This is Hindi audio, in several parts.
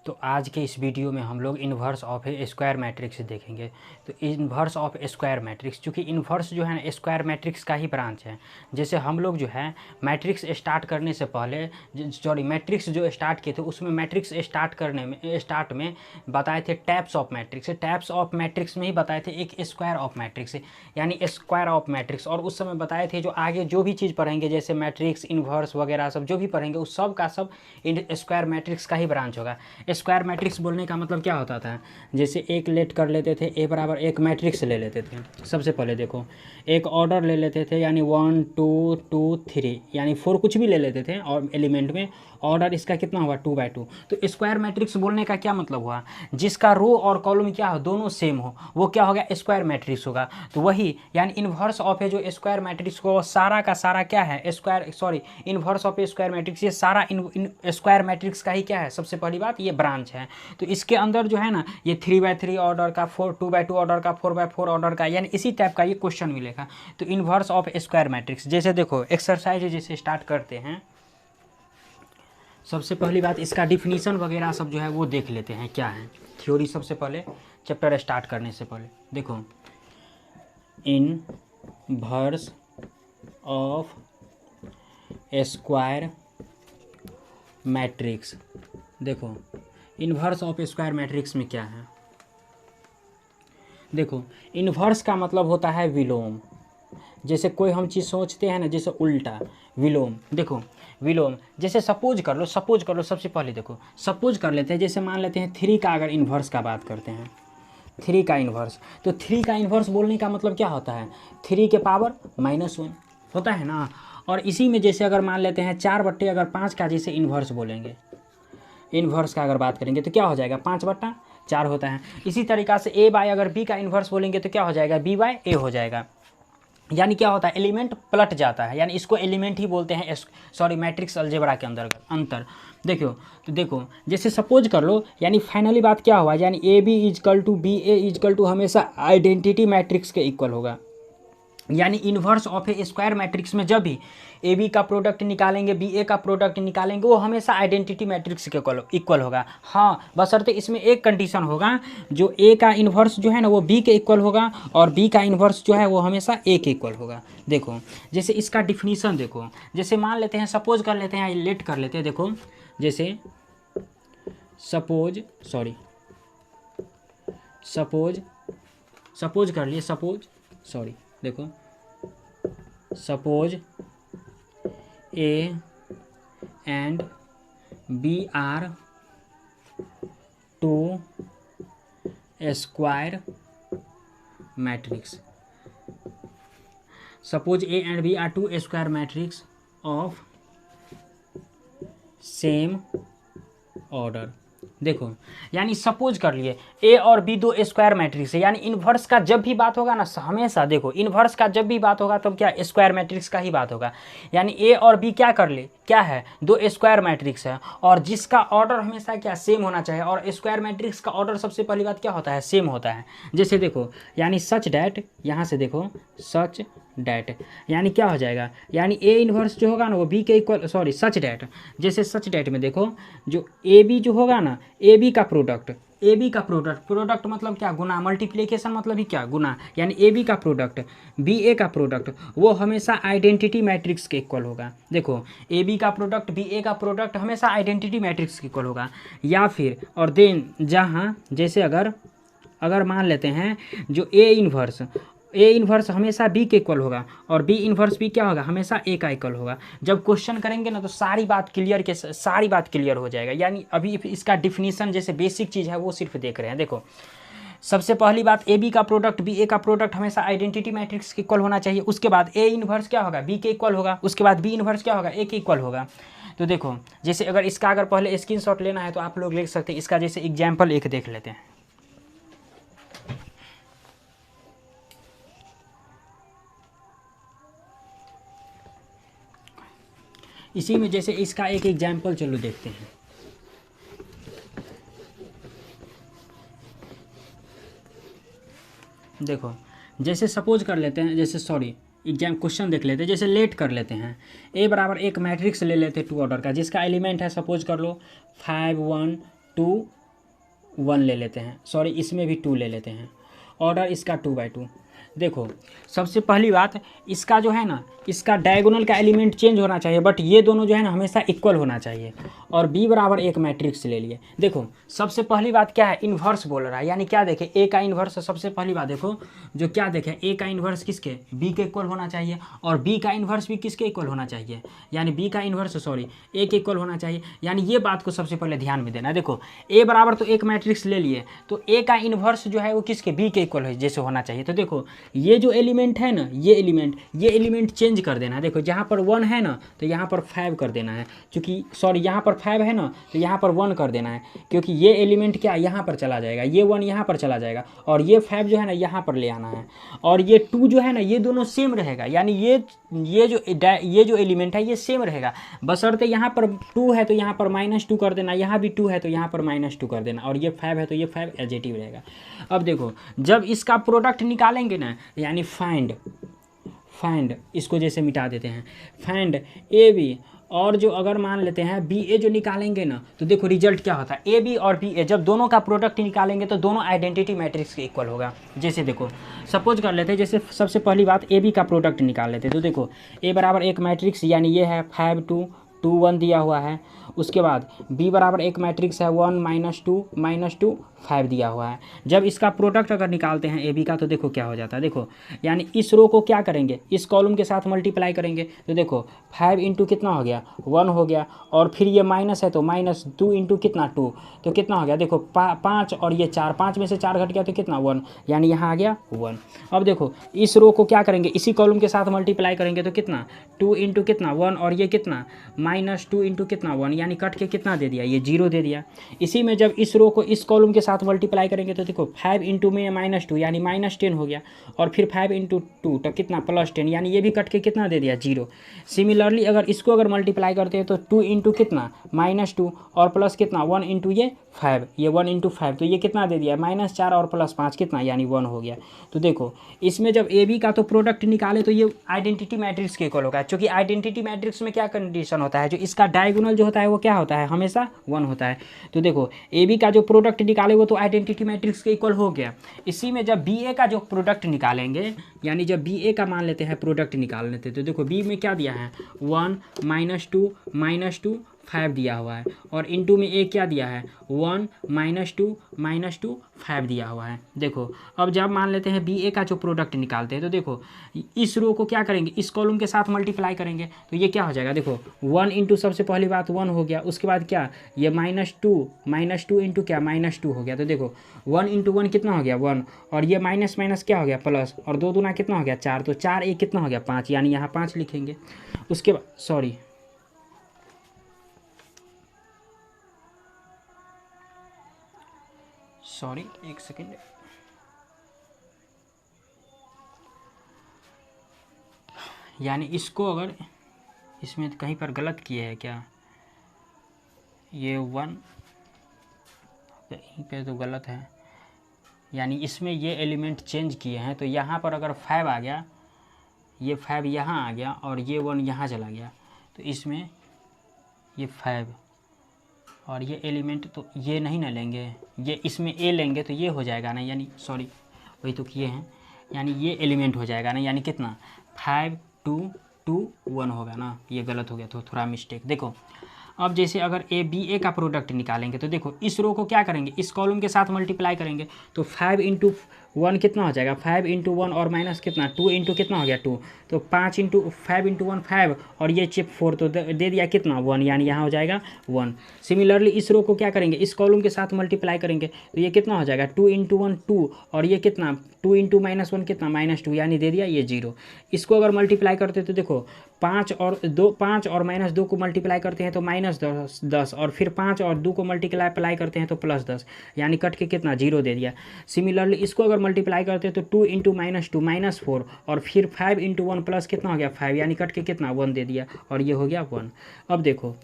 तो आज के इस वीडियो में हम लोग inverse of A square matrix देखेंगे। तो इन्वर्स ऑफ स्क्वायर मैट्रिक्स, चूँकि इन्वर्स जो है ना स्क्वायर मैट्रिक्स का ही ब्रांच है। जैसे हम लोग जो है मैट्रिक्स स्टार्ट करने से पहले मैट्रिक्स जो स्टार्ट किए थे उसमें मैट्रिक्स स्टार्ट में बताए थे taps of matrix. Taps of matrix में ही बताए थे एक स्क्वायर ऑफ मैट्रिक्स, यानी स्क्वायर ऑफ मैट्रिक्स। और उस समय बताए थे जो आगे जो भी चीज़ पढ़ेंगे जैसे मैट्रिक्स इन्वर्स वगैरह सब जो भी पढ़ेंगे उस सब का सब स्क्वायर मैट्रिक्स का ही ब्रांच होगा। स्क्वायर मैट्रिक्स बोलने का मतलब क्या होता था, जैसे एक लेट कर लेते थे ए बराबर एक मैट्रिक्स ले लेते थे। सबसे पहले देखो एक ऑर्डर ले लेते थे, यानी 1 2 2 3 यानी 4 कुछ भी ले लेते थे और एलिमेंट में ऑर्डर इसका कितना हुआ 2/2। तो स्क्वायर मैट्रिक्स बोलने का क्या मतलब हुआ, जिसका रो और कॉलम क्या हो दोनों सेम हो वो क्या होगा स्क्वायर मैट्रिक्स होगा। तो वही यानी इन्वर्स ऑफ ए जो स्क्वायर मैट्रिक्स को सारा का सारा क्या है inverse of A square matrix, ये सारा स्क्वायर मैट्रिक्स का ही क्या है सबसे पहली बात ये ब्रांच है। तो इसके अंदर जो है ना ये 3/3 ऑर्डर का 2/2 ऑर्डर का 4/4 ऑर्डर का यानी इसी टाइप का ये क्वेश्चन मिलेगा। तो इन्वर्स ऑफ स्क्वायर मैट्रिक्स जैसे देखो एक्सरसाइज जैसे स्टार्ट करते हैं, सबसे पहली बात इसका डिफिनीशन वगैरह सब जो है वो देख लेते हैं क्या है थ्योरी। सबसे पहले चैप्टर स्टार्ट करने से पहले देखो इनवर्स ऑफ स्क्वायर मैट्रिक्स। देखो इन्वर्स ऑफ स्क्वायर मैट्रिक्स में क्या है, देखो इन्वर्स का मतलब होता है विलोम। जैसे कोई हम चीज़ सोचते हैं ना जैसे उल्टा विलोम, देखो विलोम जैसे सपोज कर लो सबसे पहले देखो सपोज कर लेते हैं, जैसे मान लेते हैं 3 का अगर इन्वर्स का बात करते हैं 3 का इन्वर्स, तो 3 का इन्वर्स बोलने का मतलब क्या होता है 3 के पावर -1 होता है ना। और इसी में जैसे अगर मान लेते हैं 4/5 का जैसे इन्वर्स बोलेंगे, इन्वर्स का अगर बात करेंगे तो क्या हो जाएगा 5/4 होता है। इसी तरीक़ा से ए बाय अगर बी का इन्वर्स बोलेंगे तो क्या हो जाएगा B/A हो जाएगा। यानी क्या होता है एलिमेंट पलट जाता है, यानी इसको एलिमेंट ही बोलते हैं मैट्रिक्स अलजेब्रा के अंतर। देखो जैसे सपोज कर लो, यानी फाइनली बात क्या हुआ, यानी AB=BA हमेशा आइडेंटिटी मैट्रिक्स के इक्वल होगा। यानी inverse of A square matrix में जब भी ए बी का प्रोडक्ट निकालेंगे बी ए का प्रोडक्ट निकालेंगे वो हमेशा आइडेंटिटी मैट्रिक्स के इक्वल होगा। हाँ बशर्ते इसमें एक कंडीशन होगा, जो ए का इन्वर्स जो है ना वो बी के इक्वल होगा और बी का इन्वर्स जो है वो हमेशा ए के इक्वल होगा। देखो जैसे इसका डिफिनीसन देखो, जैसे मान लेते हैं सपोज कर लेते हैं लेट कर लेते हैं, देखो जैसे सपोज कर लिए देखो suppose A and B are 2 square matrix. Suppose A and B are 2 square matrix of same order. देखो यानी सपोज कर लिए ए और बी 2 स्क्वायर मैट्रिक्स है, यानी इन्वर्स का जब भी बात होगा ना हमेशा देखो इन्वर्स का जब भी बात होगा तब क्या स्क्वायर मैट्रिक्स का ही बात होगा। यानी ए और बी क्या है 2 स्क्वायर मैट्रिक्स है और जिसका ऑर्डर हमेशा क्या सेम होना चाहिए, और स्क्वायर मैट्रिक्स का ऑर्डर सबसे पहली बात क्या होता है सेम होता है। जैसे देखो यानी सच डैट, यहाँ से देखो सच डैट यानी क्या हो जाएगा, यानी ए इन्वर्स जो होगा ना वो बी के इक्वल सच डैट। जैसे सच डैट में देखो जो ए बी जो होगा ना ए बी का प्रोडक्ट मतलब क्या गुना, मल्टीप्लिकेशन मतलब ही क्या गुना, यानी ए बी का प्रोडक्ट बी ए का प्रोडक्ट वो हमेशा आइडेंटिटी मैट्रिक्स के इक्वल होगा। देखो ए बी का प्रोडक्ट बी ए का प्रोडक्ट हमेशा आइडेंटिटी मैट्रिक्स के इक्वल होगा। या फिर और देन जहाँ जैसे अगर मान लेते हैं जो ए इन्वर्स हमेशा बी के इक्वल होगा और बी इन्वर्स भी क्या होगा हमेशा ए का इक्वल होगा। जब क्वेश्चन करेंगे ना तो सारी बात क्लियर हो जाएगा। यानी अभी इसका डिफिनीशन जैसे बेसिक चीज़ है वो सिर्फ देख रहे हैं। देखो सबसे पहली बात ए बी का प्रोडक्ट बी ए का प्रोडक्ट हमेशा आइडेंटिटी मैट्रिक्स के इक्वल होना चाहिए। उसके बाद ए इन्वर्स क्या होगा बी के इक्वल होगा, उसके बाद बी इन्वर्स क्या होगा ए के इक्वल होगा। तो देखो जैसे अगर इसका अगर पहले स्क्रीनशॉट लेना है तो आप लोग ले सकते हैं। इसका जैसे एग्जाम्पल एक देख लेते हैं। इसी में जैसे इसका एक एग्जाम्पल चलो देखते हैं। देखो जैसे सपोज कर लेते हैं, जैसे एग्जाम क्वेश्चन देख लेते हैं, जैसे लेट कर लेते हैं ए बराबर एक मैट्रिक्स ले लेते हैं 2 ऑर्डर का जिसका एलिमेंट है सपोज कर लो 5 1 2 1 ले लेते हैं, सॉरी इसमें भी 2 ले लेते हैं, ऑर्डर इसका 2/2। देखो सबसे पहली बात, इसका जो है ना, इसका डायगोनल का एलिमेंट चेंज होना चाहिए, बट ये दोनों जो है ना हमेशा इक्वल होना चाहिए। और b बराबर एक मैट्रिक्स ले लिए। देखो सबसे पहली बात क्या है, इन्वर्स बोल रहा है, यानी क्या देखें, a का इन्वर्स। सबसे पहली बात देखो जो क्या देखें, a का इन्वर्स किसके, b के इक्वल होना चाहिए, और b का इन्वर्स भी किसके इक्वल होना चाहिए, यानी b का इन्वर्स सॉरी a के इक्वल होना चाहिए। यानी ये बात को सबसे पहले ध्यान में देना। देखो a बराबर तो एक मैट्रिक्स ले लिए, तो a का इन्वर्स जो है वो किसके, b के इक्वल है जैसे होना चाहिए। तो देखो ये जो एलिमेंट है ना, ये एलिमेंट चेंज कर देना है। देखो जहाँ पर 1 है ना तो यहाँ पर 5 कर देना है, क्योंकि सॉरी यहाँ पर 5 है ना तो यहाँ पर 1 कर देना है, क्योंकि ये एलिमेंट क्या यहाँ पर चला जाएगा, ये 1 यहाँ पर चला जाएगा, और ये 5 जो है ना यहाँ पर ले आना है, और ये 2 जो है ना ये दोनों सेम रहेगा, यानी ये जो एलिमेंट है ये सेम रहेगा, बशर्ते यहाँ पर 2 है तो यहाँ पर -2 कर देना, यहाँ भी 2 है तो यहाँ पर -2 कर देना, और ये 5 है तो ये 5 एडजेटिव रहेगा। अब देखो जब इसका प्रोडक्ट निकालेंगे ना, यानी फाइंड इसको जैसे मिटा देते हैं, फाइंड ए बी, और जो अगर मान लेते हैं बी ए जो निकालेंगे ना, तो देखो रिजल्ट क्या होता है, ए बी और बी ए जब दोनों का प्रोडक्ट निकालेंगे तो दोनों आइडेंटिटी मैट्रिक्स के इक्वल होगा। जैसे देखो सपोज कर लेते हैं, जैसे सबसे पहली बात ए बी का प्रोडक्ट निकाल लेते हैं, तो देखो ए बराबर एक मैट्रिक्स, यानी ये है 5 2 2 1 दिया हुआ है। उसके बाद b बराबर एक मैट्रिक्स है 1 -2 5 दिया हुआ है। जब इसका प्रोडक्ट अगर निकालते हैं ए बी का, तो देखो क्या हो जाता है, देखो यानी इस रो को क्या करेंगे, इस कॉलम के साथ मल्टीप्लाई करेंगे, तो देखो 5 इंटू कितना हो गया, 1 हो गया, और फिर ये माइनस है तो -2 इंटू कितना 2, तो कितना हो गया, देखो 5 और ये 4, 5 में से 4 घट गया तो कितना 1, यानी यहाँ आ गया 1। अब देखो इस रो को क्या करेंगे, इसी कॉलम के साथ मल्टीप्लाई करेंगे, तो कितना 2 इंटू कितना 1, और ये कितना -2 इंटू कितना 1, यानी कट के कितना दे दिया, ये 0 दे दिया। इसी में जब इस रो को इस कॉलम के साथ मल्टीप्लाई करेंगे, तो देखो 5 इंटू में -2 यानी -10 हो गया, और फिर 5 इंटू 2 तो कितना +10, यानी ये भी कट के कितना दे दिया 0। सिमिलरली अगर इसको अगर मल्टीप्लाई करते हैं तो 2 इंटू कितना -2 और प्लस कितना 1 इंटू ये 5, ये 1 इंटू 5 तो ये कितना दे दिया -4 और +5 कितना, यानी 1 हो गया। तो देखो इसमें जब ए बी का तो प्रोडक्ट निकाले तो ये आइडेंटिटी मैट्रिक्स के इक्वल होगा, क्योंकि आइडेंटिटी मैट्रिक्स में क्या कंडीशन होता है, जो इसका डायगोनल जो होता है वो क्या होता है, हमेशा 1 होता है। तो देखो ए बी का जो प्रोडक्ट निकाले वो तो आइडेंटिटी मैट्रिक्स के इक्वल हो गया। इसी में जब बी ए का जो प्रोडक्ट निकालेंगे, यानी जब बी ए का मान लेते हैं प्रोडक्ट निकाल लेते हैं, तो देखो बी में क्या दिया है 1 -2 5 दिया हुआ है, और इनटू में ए क्या दिया है 1 -2 5 दिया हुआ है। देखो अब जब मान लेते हैं बी ए का जो प्रोडक्ट निकालते हैं, तो देखो इस रो को क्या करेंगे, इस कॉलम के साथ मल्टीप्लाई करेंगे, तो ये क्या हो जाएगा, देखो 1 इंटू सबसे पहली बात 1 हो गया, उसके बाद क्या ये -2 इंटू क्या -2 हो गया, तो देखो 1 इंटू 1 कितना हो गया 1, और ये माइनस माइनस क्या हो गया प्लस, और 2 दूना कितना हो गया 4, तो 4 एक कितना हो गया 5, यानी यहाँ 5 लिखेंगे। उसके बाद सॉरी एक सेकेंड, यानी इसको अगर इसमें कहीं पर गलत किए हैं क्या, ये 1 यहीं पे तो गलत है, यानी इसमें ये एलिमेंट चेंज किए हैं, तो यहाँ पर अगर 5 आ गया, ये 5 यहाँ आ गया, और ये 1 यहाँ चला गया, तो इसमें ये 5 और ये एलिमेंट तो ये नहीं ना लेंगे, ये इसमें ए लेंगे तो ये हो जाएगा ना, यानी सॉरी वही तो किए हैं, यानी ये एलिमेंट हो जाएगा ना, यानी कितना 5 2 2 1 होगा ना, ये गलत हो गया तो थोड़ा मिस्टेक। देखो अब जैसे अगर ए बी ए का प्रोडक्ट निकालेंगे, तो देखो इस रो को क्या करेंगे, इस कॉलम के साथ मल्टीप्लाई करेंगे, तो 5 इंटू 1 कितना हो जाएगा 5 इंटू 1 और माइनस कितना 2 इंटू कितना हो गया 2, तो 5 इंटू 5 इंटू 1 5, और ये चिप 4 तो दे दिया कितना 1, यानी यहाँ हो जाएगा 1। सिमिलरली इस रो को क्या करेंगे, इस कॉलम के साथ मल्टीप्लाई करेंगे, तो ये कितना हो जाएगा 2 इंटू 1 2, और ये कितना 2 इंटू -1 कितना -2, यानी दे दिया ये 0। इसको अगर मल्टीप्लाई करते तो देखो 5 और -2 को मल्टीप्लाई करते हैं तो -10, और फिर 5 और 2 को मल्टीप्लाई करते हैं तो +10, यानी कट के कितना 0 दे दिया। सिमिलरली इसको अगर मल्टीप्लाई करते हैं तो 2 इंटू -2 -4, और फिर 5 इंटू 1 प्लस कितना हो गया 5, यानी कट के कितना 1 दे दिया, और ये हो गया 1। अब देखो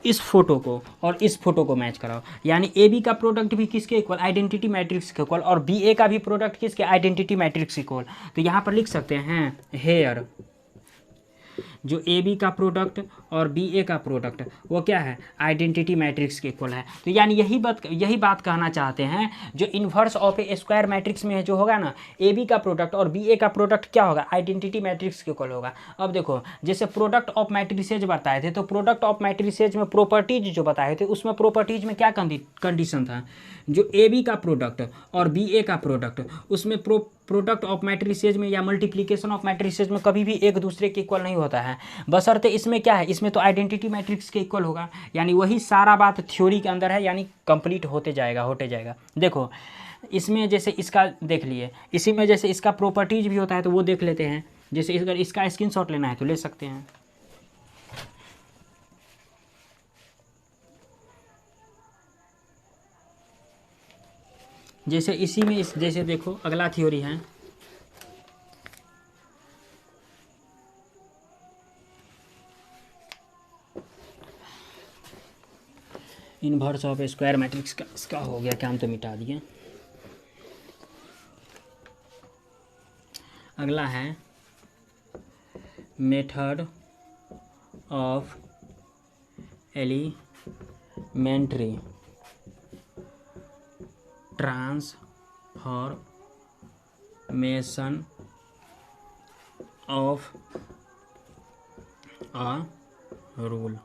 इस फोटो को और इस फोटो को मैच कराओ, यानी ए बी का प्रोडक्ट भी किसके इक्वल, आइडेंटिटी मैट्रिक्स के इक्वल, और बी ए का भी प्रोडक्ट किसके, आइडेंटिटी मैट्रिक्स इक्वल। तो यहाँ पर लिख सकते हैं हेयर जो ए बी का प्रोडक्ट और बी ए का प्रोडक्ट वो क्या है, आइडेंटिटी मैट्रिक्स के इक्वल है। तो यानी यही बात कहना चाहते हैं, जो inverse of A square matrix में जो होगा ना, ए बी का प्रोडक्ट और बी ए का प्रोडक्ट क्या होगा, आइडेंटिटी मैट्रिक्स के इक्वल होगा। अब देखो जैसे प्रोडक्ट ऑफ मैट्रिसेज बताए थे, तो प्रोडक्ट ऑफ मैट्रिसेज में प्रॉपर्टीज जो बताए थे, उसमें प्रॉपर्टीज में क्या कंडीशन था, जो ए बी का प्रोडक्ट और बी ए का प्रोडक्ट, उसमें प्रोडक्ट ऑफ मैट्रिसेज में या मल्टीप्लिकेशन ऑफ मैट्रिसेज में कभी भी एक दूसरे के इक्वल नहीं होता है, बशर्ते इसमें क्या है, इसमें तो आइडेंटिटी मैट्रिक्स के इक्वल होगा। यानी वही सारा बात थ्योरी के अंदर है, यानी कंप्लीट होते जाएगा। देखो इसमें जैसे इसका देख लिए, इसी में जैसे इसका प्रॉपर्टीज भी होता है, तो वो देख लेते हैं। जैसे अगर इसका स्क्रीनशॉट लेना है तो ले सकते हैं। जैसे इसी में जैसे देखो अगला थ्योरी है, इनवर्स ऑफ स्क्वायर मैट्रिक्स का इसका हो गया, काम तो मिटा दिए। अगला है method of elementary transformation of a rule,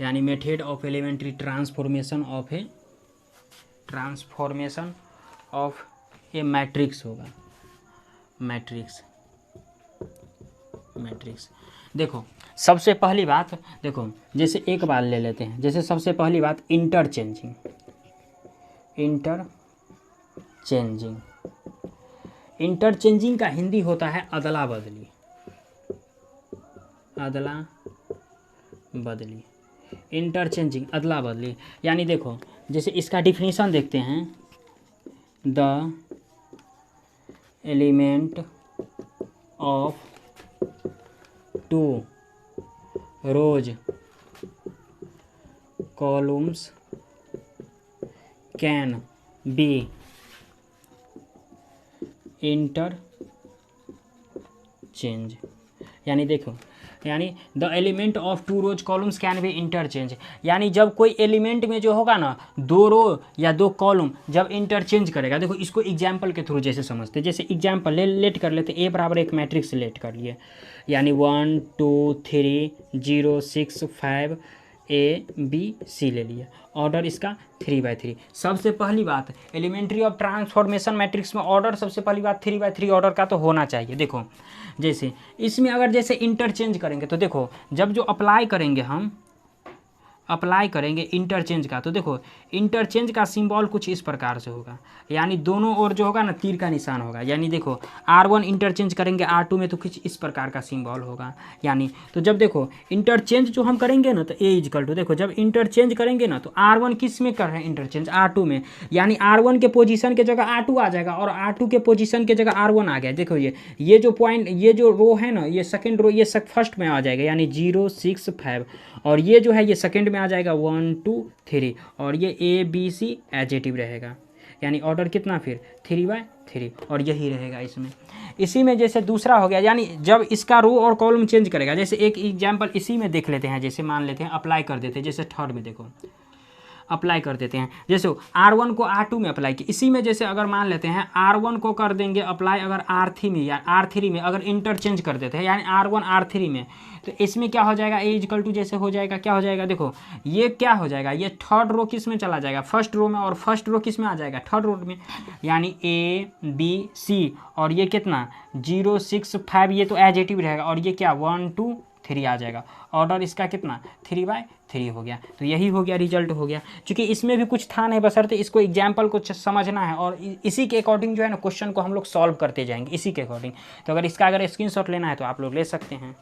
यानी method of elementary transformation of a matrix होगा। मैट्रिक्स देखो सबसे पहली बात, देखो जैसे एक बार ले लेते हैं, जैसे सबसे पहली बात इंटरचेंजिंग का हिंदी होता है अदला बदली। इंटरचेंजिंग अदला बदली, यानी देखो जैसे इसका डिफिनीशन देखते हैं, the element of two rows columns can be interchange, यानी देखो यानी the element of two rows columns can be interchange, यानी जब कोई एलिमेंट में जो होगा ना, दो रो या दो कॉलम जब इंटरचेंज करेगा। देखो इसको एग्जाम्पल के थ्रू जैसे समझते, जैसे एग्जाम्पल लेट कर लेते, ए बराबर एक मैट्रिक्स लेट कर लिए, यानी 1 2 3 0 6 5 ए बी सी ले लिया, ऑर्डर इसका 3/3। सबसे पहली बात एलिमेंट्री ऑफ ट्रांसफॉर्मेशन मैट्रिक्स में ऑर्डर सबसे पहली बात 3/3 ऑर्डर का तो होना चाहिए। देखो जैसे इसमें अगर जैसे इंटरचेंज करेंगे, तो देखो जब जो अप्लाई करेंगे इंटरचेंज का, तो देखो इंटरचेंज का सिंबल कुछ इस प्रकार से होगा, यानी दोनों ओर जो होगा ना तीर का निशान होगा। यानी देखो R1 इंटरचेंज करेंगे R2 में, तो कुछ इस प्रकार का सिंबल होगा। यानी तो जब देखो इंटरचेंज जो हम करेंगे ना, तो A = देखो जब इंटरचेंज करेंगे ना, तो R1 किस में कर रहे हैं इंटरचेंज, R2 में, यानी R1 के पोजीशन के जगह R2 आ जाएगा और R2 के पोजीशन के जगह R1 आ गया। देखो ये जो पॉइंट, ये जो रो है ना, ये सेकेंड रो, ये फर्स्ट में आ जाएगा, यानी 0 6 5, और ये जो है ये सेकेंड में आ जाएगा 1 2 3, और ये ए बी सी एडजेटिव रहेगा, यानी ऑर्डर कितना फिर 3/3, और यही रहेगा इसमें। इसी में जैसे दूसरा हो गया, यानी जब इसका रो और कॉलम चेंज करेगा, जैसे एक एग्जांपल इसी में देख लेते हैं, जैसे मान लेते हैं अप्लाई कर देते हैं, जैसे थर्ड में देखो अप्लाई कर देते हैं, जैसे R1 को R2 में अप्लाई किया, इसी में जैसे अगर मान लेते हैं R1 को कर देंगे अप्लाई अगर R3 में या R3 में अगर इंटरचेंज कर देते हैं, यानी R1 R3 में, तो इसमें क्या हो जाएगा, A = जैसे हो जाएगा, क्या हो जाएगा, देखो ये क्या हो जाएगा, ये थर्ड रो किस में चला जाएगा, फर्स्ट रो में, और फर्स्ट रो किस में आ जाएगा, थर्ड रो में, यानी A B C, और ये कितना 0 6 5, ये तो एडजेटिव रहेगा, और ये क्या 1 2 3 आ जाएगा, ऑर्डर इसका कितना 3/3 हो गया। तो यही हो गया, रिजल्ट हो गया। क्योंकि इसमें भी कुछ था नहीं, बशर्ते इसको एग्जाम्पल को समझना है, और इसी के अकॉर्डिंग जो है ना क्वेश्चन को हम लोग सॉल्व करते जाएंगे इसी के अकॉर्डिंग। तो अगर इसका अगर स्क्रीनशॉट लेना है तो आप लोग ले सकते हैं।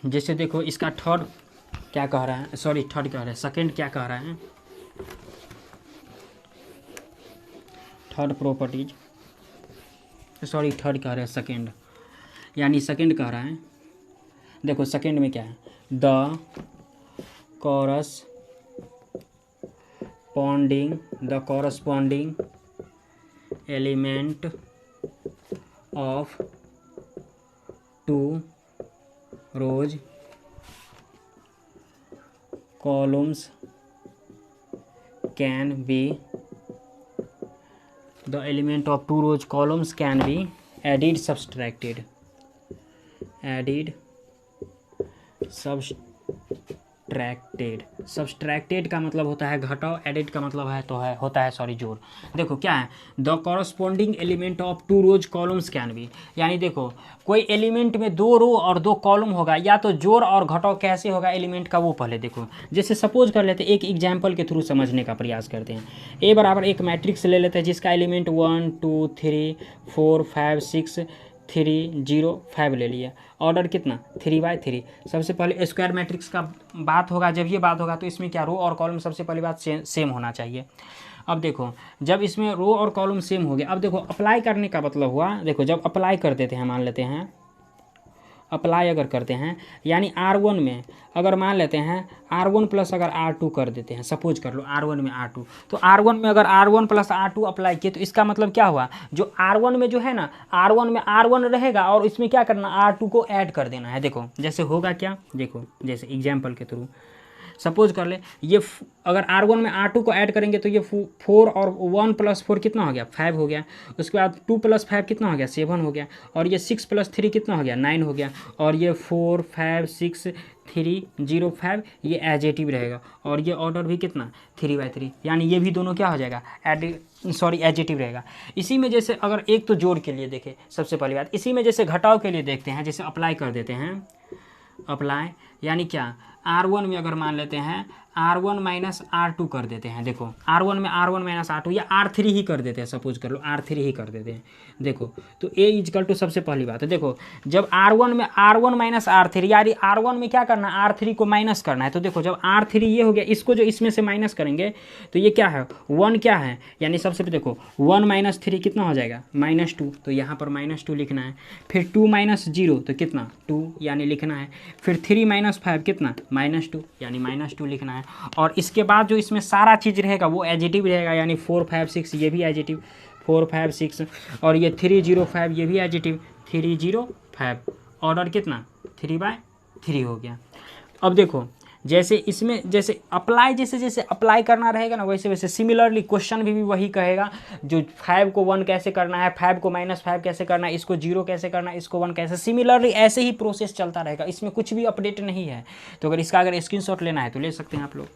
जैसे देखो इसका थर्ड क्या कह रहा है, सॉरी थर्ड कह रहा है, सेकंड क्या कह रहा है, थर्ड प्रॉपर्टीज, सॉरी थर्ड कह रहा है सेकंड, यानी सेकंड कह रहा है, देखो सेकंड में क्या है, the corresponding element of two rows columns can be the element of two rows columns can be added subtracted subtracted का मतलब होता है घटाओ, एडिड का मतलब है तो है होता है सॉरी जोड़। देखो क्या है, the corresponding element of two rows columns can be, यानी देखो कोई एलिमेंट में दो रो और दो कॉलम होगा, या तो जोड़ और घटाओ कैसे होगा एलिमेंट का वो पहले देखो। जैसे सपोज कर लेते हैं, एक एग्जाम्पल के थ्रू समझने का प्रयास करते हैं। ए बराबर एक मैट्रिक्स ले लेते हैं जिसका एलिमेंट 1 2 3 4 5 6 3 0 5 ले लिया। ऑर्डर कितना 3/3। सबसे पहले स्क्वायर मैट्रिक्स का बात होगा, जब ये बात होगा तो इसमें क्या रो और कॉलम सबसे पहली बात सेम होना चाहिए। अब देखो जब इसमें रो और कॉलम सेम हो गया, अब देखो अप्लाई करने का मतलब हुआ, देखो जब अप्लाई कर देते हैं, मान लेते हैं अप्लाई अगर करते हैं, यानी R1 में अगर मान लेते हैं R1 प्लस अगर R2 कर देते हैं, सपोज कर लो R1 में R2, तो R1 में अगर R1 प्लस R2 अप्लाई किए तो इसका मतलब क्या हुआ, जो R1 में जो है ना R1 में R1 रहेगा और इसमें क्या करना R2 को ऐड कर देना है। देखो जैसे होगा क्या, देखो जैसे एग्जाम्पल के थ्रू सपोज कर ले, ये अगर R1 में R2 को ऐड करेंगे तो ये 4 और 1 प्लस 4 कितना हो गया 5 हो गया। उसके बाद 2 प्लस 5 कितना हो गया 7 हो गया। और ये 6 प्लस 3 कितना हो गया 9 हो गया। और ये 4 5 6 3 0 5 ये एजेटिव रहेगा। और ये ऑर्डर भी कितना 3/3, यानी ये भी दोनों क्या हो जाएगा एजेटिव रहेगा। इसी में जैसे अगर एक तो जोड़ के लिए देखें सबसे पहली बात, इसी में जैसे घटाव के लिए देखते हैं, जैसे अप्लाई कर देते हैं, अप्लाई यानी क्या R1 में अगर मान लेते हैं R1 माइनस R2 कर देते हैं। देखो R1 में R1 माइनस R2 या R3 ही कर देते हैं, सपोज कर लो R3 ही कर देते हैं। देखो तो A इजकल टू सबसे पहली बात है, देखो जब R1 में R1 माइनस R3, यानी R1 में क्या करना है R3 को माइनस करना है। तो देखो जब R3 ये हो गया, इसको जो इसमें से माइनस करेंगे तो ये क्या है 1 क्या है, यानी सबसे पहले देखो 1 माइनस 3 कितना हो जाएगा -2, तो यहाँ पर -2 लिखना है। फिर 2 माइनस 0 तो कितना 2 यानी लिखना है। फिर 3 माइनस 5 कितना -2 यानी -2 लिखना है। और इसके बाद जो इसमें सारा चीज़ रहेगा वो एजेटिव रहेगा, यानी 4 5 6 ये भी एजेटिव 4 5 6, और ये 3 0 5 ये भी एजेटिव 3 0 5। ऑर्डर कितना 3/3 हो गया। अब देखो जैसे इसमें जैसे अप्लाई जैसे अप्लाई करना रहेगा ना, वैसे वैसे सिमिलरली क्वेश्चन भी वही कहेगा। जो 5 को 1 कैसे करना है, 5 को -5 कैसे करना है, इसको 0 कैसे करना है, इसको 1 कैसे, सिमिलरली ऐसे ही प्रोसेस चलता रहेगा। इसमें कुछ भी अपडेट नहीं है। तो अगर इसका अगर स्क्रीनशॉट लेना है तो ले सकते हैं आप लोग।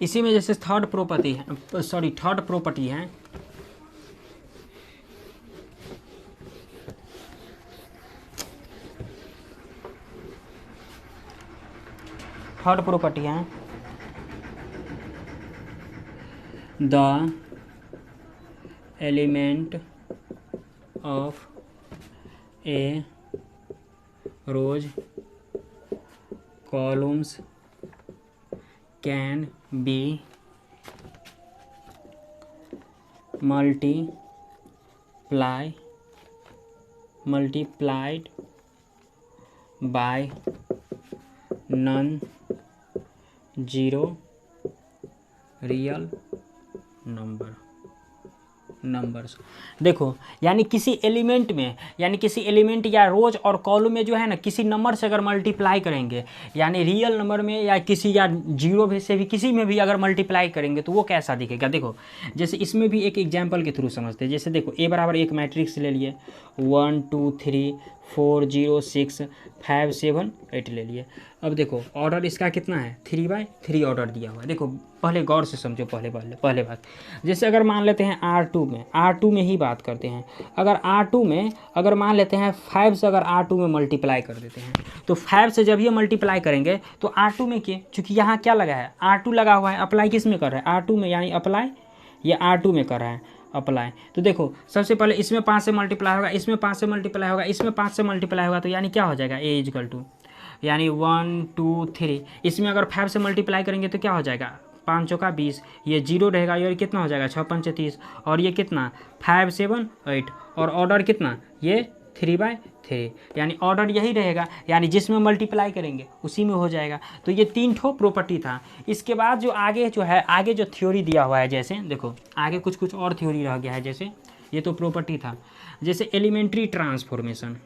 इसी में जैसे थर्ड प्रॉपर्टी है, थर्ड प्रॉपर्टी है, थर्ड प्रॉपर्टी है the element of a rows columns can be multiplied by non-zero real numbers. देखो यानी किसी एलिमेंट में, यानी किसी एलिमेंट या रोज और कॉलम में जो है ना, किसी नंबर से अगर मल्टीप्लाई करेंगे, यानी रियल नंबर में या किसी या जीरो भी से भी किसी में भी अगर मल्टीप्लाई करेंगे तो वो कैसा दिखेगा। देखो जैसे इसमें भी एक एग्जांपल के थ्रू समझते हैं। जैसे देखो ए बराबर एक मैट्रिक्स ले लिए 1 2 3 4 0 6 5 7 8 ले लिए। अब देखो ऑर्डर इसका कितना है 3/3 ऑर्डर दिया हुआ है। देखो पहले गौर से समझो, पहले बात, जैसे अगर मान लेते हैं R2 में ही बात करते हैं। अगर R2 में अगर मान लेते हैं 5 से अगर R2 में मल्टीप्लाई कर देते हैं, तो 5 से जब ये मल्टीप्लाई करेंगे तो R2 में चूँकि यहाँ क्या लगा है R2 लगा हुआ है, अप्लाई किस में कर रहा है R2 में, यानी अप्लाई ये R2 में कर रहा है अप्लाई। तो देखो सबसे पहले इसमें 5 से मल्टीप्लाई होगा, इसमें 5 से मल्टीप्लाई होगा, इसमें 5 से मल्टीप्लाई होगा, तो यानी क्या हो जाएगा A इजकल टू, यानी 1 2 3। इसमें अगर 5 से मल्टीप्लाई करेंगे तो क्या हो जाएगा 5 चौका 20, ये 0 रहेगा, ये कितना हो जाएगा 6 5 30, और ये कितना 5 7 8, और ऑर्डर कितना ये 3/3, यानी ऑर्डर यही रहेगा, यानी जिसमें मल्टीप्लाई करेंगे उसी में हो जाएगा। तो ये 3 ठो प्रॉपर्टी था। इसके बाद जो आगे जो है, आगे जो थ्योरी दिया हुआ है, जैसे देखो आगे कुछ कुछ और थ्योरी रह गया है। जैसे ये तो प्रॉपर्टी था, जैसे elementary transformation,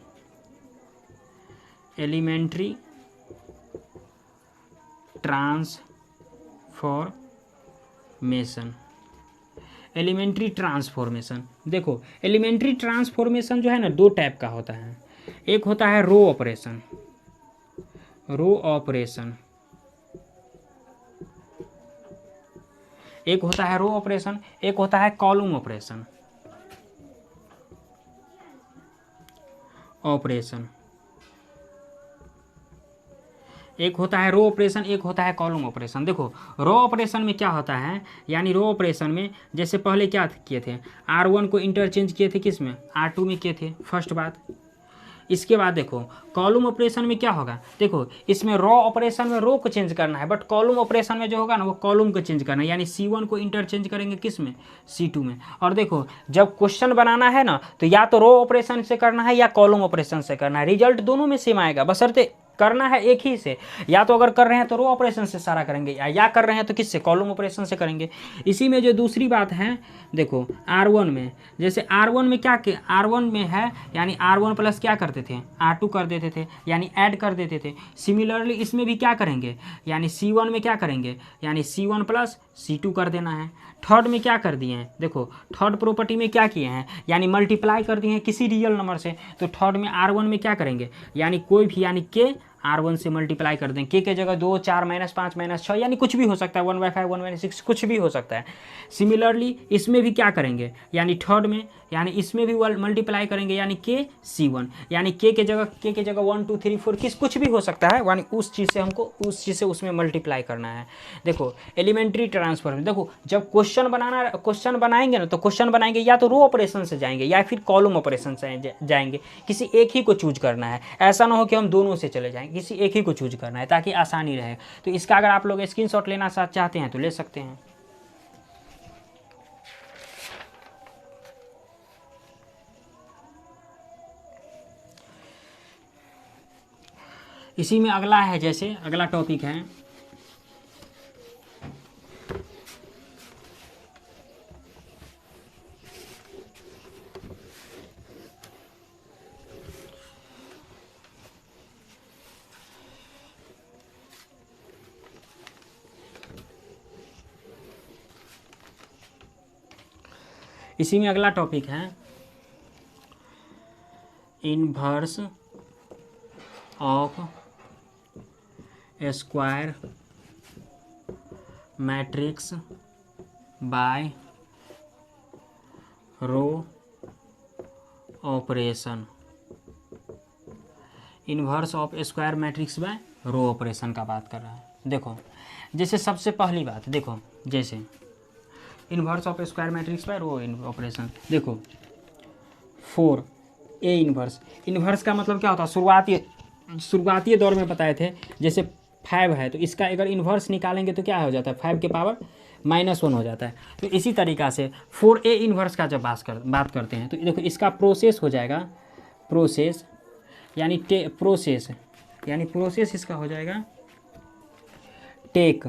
elementary transformation, elementary transformation. देखो एलिमेंट्री ट्रांसफॉर्मेशन जो है ना, 2 टाइप का होता है। एक होता है रो ऑपरेशन, रो ऑपरेशन, एक होता है रो ऑपरेशन, एक होता है कॉलम ऑपरेशन, एक होता है रो ऑपरेशन, एक होता है कॉलम ऑपरेशन। देखो रो ऑपरेशन में क्या होता है, यानी रो ऑपरेशन में जैसे पहले क्या किए थे, R1 को इंटरचेंज किए थे किस में, R2 में किए थे, फर्स्ट बात। इसके बाद देखो कॉलम ऑपरेशन में क्या होगा, देखो इसमें रो ऑपरेशन में रो को चेंज करना है, बट कॉलम ऑपरेशन में जो होगा ना वो कॉलम को चेंज करना है, यानी C1 को इंटरचेंज करेंगे किस में, C2 में। और देखो जब क्वेश्चन बनाना है ना, तो या तो रो ऑपरेशन से करना है या कॉलम ऑपरेशन से करना है, रिजल्ट दोनों में सेम आएगा, बशर्ते करना है एक ही से। या तो अगर कर रहे हैं तो रो ऑपरेशन से सारा करेंगे, या कर रहे हैं तो किससे, कॉलम ऑपरेशन से करेंगे। इसी में जो दूसरी बात है, देखो R1 में, जैसे R1 में क्या R1 में है, यानी R1 प्लस क्या करते थे, R2 कर देते थे, यानी ऐड कर देते थे। सिमिलरली इसमें भी क्या करेंगे, यानी C1 में क्या करेंगे, यानी C1 प्लस C2 कर देना है। थर्ड में क्या कर दिए हैं, देखो थर्ड प्रॉपर्टी में क्या किए हैं, यानी मल्टीप्लाई कर दिए हैं किसी रियल नंबर से। तो थर्ड में R1 में क्या करेंगे, यानी कोई भी, यानी के R1 से मल्टीप्लाई कर दें, के जगह 2, 4, -5, -6, यानी कुछ भी हो सकता है, 1/5, 1/6, कुछ भी हो सकता है। सिमिलरली इसमें भी क्या करेंगे, यानी थर्ड में, यानी इसमें भी मल्टीप्लाई करेंगे, यानी के C1, यानी के जगह 1, 2, 3, 4 कुछ भी हो सकता है, यानी उस चीज़ से हमको उस चीज़ से उसमें मल्टीप्लाई करना है। देखो एलिमेंट्री ट्रांसफॉर्मेशन, देखो जब क्वेश्चन बनाएंगे ना, तो क्वेश्चन बनाएंगे या तो रो ऑपरेशन से जाएंगे या फिर कॉलम ऑपरेशन से जाएंगे, किसी एक ही को चूज करना है। ऐसा ना हो कि हम दोनों से चले जाएं, किसी एक ही को चूज करना है ताकि आसानी रहे। तो इसका अगर आप लोग स्क्रीनशॉट लेना चाहते हैं तो ले सकते हैं। इसी में अगला है, जैसे अगला टॉपिक है इसी में अगला टॉपिक है inverse of square matrix by row operation, inverse of square matrix by row operation का बात कर रहा है। देखो जैसे सबसे पहली बात, देखो जैसे inverse of square matrix by row operation, देखो 4A इनवर्स, इनवर्स का मतलब क्या होता है, शुरुआती दौर में बताए थे, जैसे 5 है तो इसका अगर इन्वर्स निकालेंगे तो क्या हो जाता है, 5 के पावर -1 हो जाता है। तो इसी तरीक़ा से 4A इन्वर्स का जब बात करते हैं तो देखो इसका प्रोसेस हो जाएगा, प्रोसेस यानी प्रोसेस इसका हो जाएगा टेक,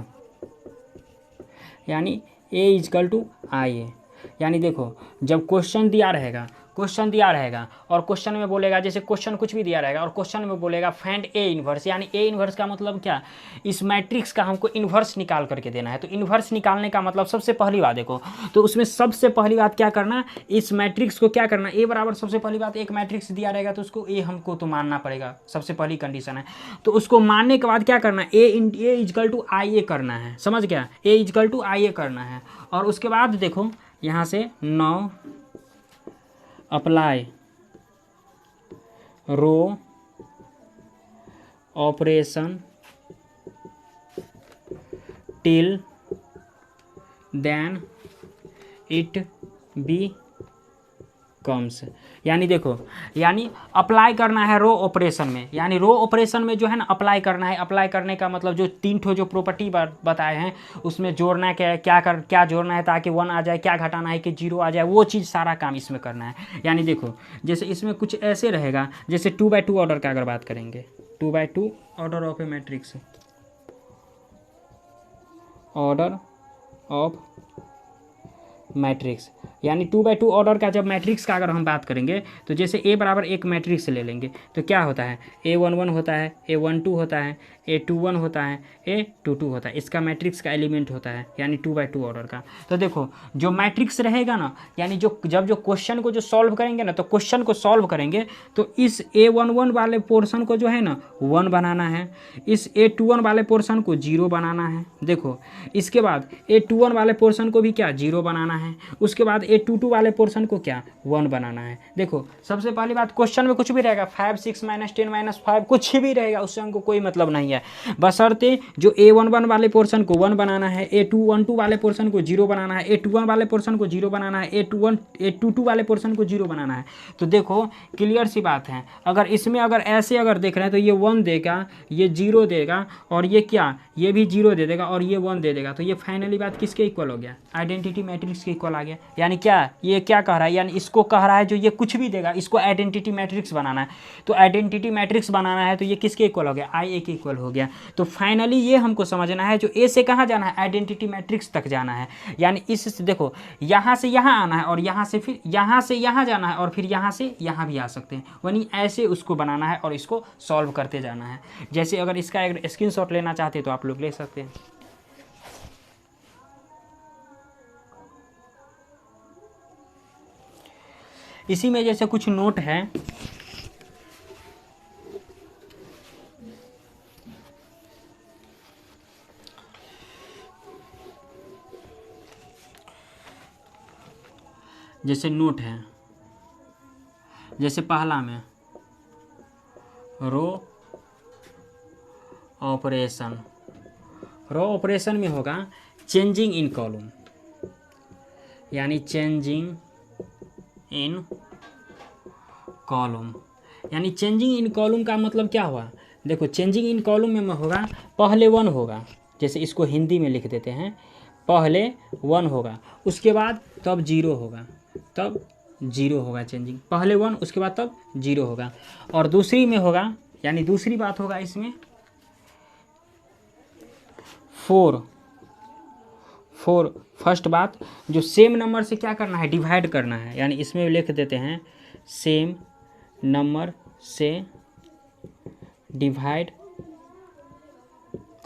यानी A = IA। यानी देखो जब क्वेश्चन दिया रहेगा और क्वेश्चन में बोलेगा, जैसे क्वेश्चन कुछ भी दिया रहेगा और क्वेश्चन में बोलेगा फाइंड A इन्वर्स, यानी A इन्वर्स का मतलब क्या, इस मैट्रिक्स का हमको इन्वर्स निकाल करके देना है। तो इन्वर्स निकालने का मतलब सबसे पहली बात देखो, तो उसमें सबसे पहली बात क्या करना, इस मैट्रिक्स को क्या करना, A बराबर सबसे पहली बात एक मैट्रिक्स दिया रहेगा तो उसको A हमको तो मानना पड़ेगा, सबसे पहली कंडीशन है। तो उसको मानने के बाद क्या करना, A = IA करना है, समझ गया, A = IA करना है। और उसके बाद देखो यहाँ से 9 apply row operation till then it becomes. यानी देखो, यानी अप्लाई करना है रो ऑपरेशन में, यानी रो ऑपरेशन में जो है ना अप्लाई करना है। अप्लाई करने का मतलब जो 3 ठो जो प्रॉपर्टी बताए हैं उसमें जोड़ना है, क्या जोड़ना है ताकि 1 आ जाए, क्या घटाना है कि 0 आ जाए, वो चीज़ सारा काम इसमें करना है। यानी देखो जैसे इसमें कुछ ऐसे रहेगा, जैसे 2x2 ऑर्डर का अगर बात करेंगे, 2x2 order of a matrix, order of matrix, यानी 2x2 ऑर्डर का जब मैट्रिक्स का अगर हम बात करेंगे तो जैसे A बराबर एक मैट्रिक्स ले लेंगे तो क्या होता है, A11 होता है, A12 होता है, A21 होता है, A22 होता है, इसका मैट्रिक्स का एलिमेंट होता है, यानी 2x2 ऑर्डर का। तो देखो जो मैट्रिक्स रहेगा ना, यानी जो क्वेश्चन को जो सॉल्व करेंगे ना, तो क्वेश्चन को सॉल्व करेंगे तो इस A11 वाले पोर्शन को जो है ना 1 बनाना है, इस A21 वाले पोर्शन को 0 बनाना है। देखो इसके बाद A21 वाले पोर्शन को भी क्या 0 बनाना है, उसके बाद A22 वाले पोर्शन को क्या 1 बनाना है। देखो सबसे पहली बात, क्वेश्चन में कुछ भी रहेगा 5 6 -10 -5 कुछ भी रहेगा, उससे हमको कोई मतलब नहीं है, बशर्ते जो A11 वाले पोर्शन को 1 बनाना है, A212 वाले पोर्शन को 0 बनाना है, A21 वाले पोर्शन को 0 बनाना है, A22 वाले पोर्शन को 0 बनाना है। तो देखो क्लियर सी बात है, अगर इसमें अगर ऐसे अगर देख रहे हैं तो ये 1 देगा, ये 0 देगा, और ये क्या, ये भी 0 दे देगा और ये 1 दे देगा। तो ये फाइनली बात किसके इक्वल हो गया, आइडेंटिटी मैट्रिक्स के इक्वल आ गया। यानी क्या, ये क्या कह रहा है, यानी इसको कह रहा है जो ये कुछ भी देगा इसको आइडेंटिटी मैट्रिक्स बनाना है। तो आइडेंटिटी मैट्रिक्स बनाना है तो ये किसके इक्वल हो गया, IA के इक्वल हो गया। तो फाइनली ये हमको समझना है जो A से कहाँ जाना है, आइडेंटिटी मैट्रिक्स तक जाना है। यानी इस देखो यहाँ से यहाँ आना है और यहाँ से फिर यहाँ से यहाँ जाना है और फिर यहाँ से यहाँ भी आ सकते हैं, वहीं ऐसे उसको बनाना है और इसको सॉल्व करते जाना है। जैसे अगर इसका एक स्क्रीनशॉट लेना चाहते तो आप लोग ले सकते हैं। इसी में जैसे कुछ नोट है, जैसे नोट है, जैसे पहला में रो ऑपरेशन, रो ऑपरेशन में होगा चेंजिंग इन कॉलम, यानी चेंजिंग इन कॉलम, यानी चेंजिंग इन कॉलम का मतलब क्या हुआ, देखो चेंजिंग इन कॉलम में होगा पहले 1 होगा, जैसे इसको हिंदी में लिख देते हैं, पहले 1 होगा, उसके बाद तब 0 होगा, तब 0 होगा चेंजिंग, पहले 1 उसके बाद तब 0 होगा। और दूसरी में होगा, यानी दूसरी बात होगा इसमें 4 फर्स्ट बात जो सेम नंबर से क्या करना है, डिवाइड करना है, यानी इसमें लिख देते हैं सेम नंबर से डिवाइड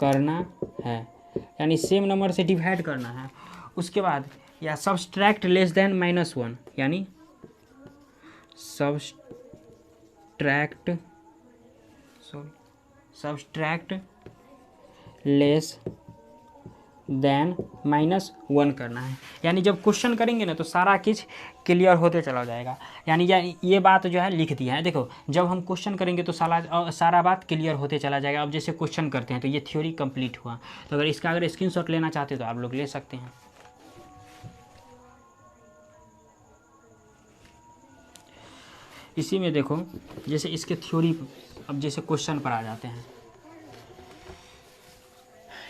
करना है, यानी सेम नंबर से डिवाइड करना है। उसके बाद या सब्सट्रैक्ट लेस देन -1, यानी सब्सट्रैक्ट लेस देन -1 करना है। यानी जब क्वेश्चन करेंगे ना तो सारा चीज़ क्लियर होते चला जाएगा। यानी ये बात जो है लिख दिया है, देखो जब हम क्वेश्चन करेंगे तो सारा बात क्लियर होते चला जाएगा। अब जैसे क्वेश्चन करते हैं तो ये थ्योरी कंप्लीट हुआ। तो अगर इसका अगर स्क्रीनशॉट लेना चाहते तो आप लोग ले सकते हैं। इसी में देखो जैसे इसके थ्योरी, अब जैसे क्वेश्चन पर आ जाते हैं,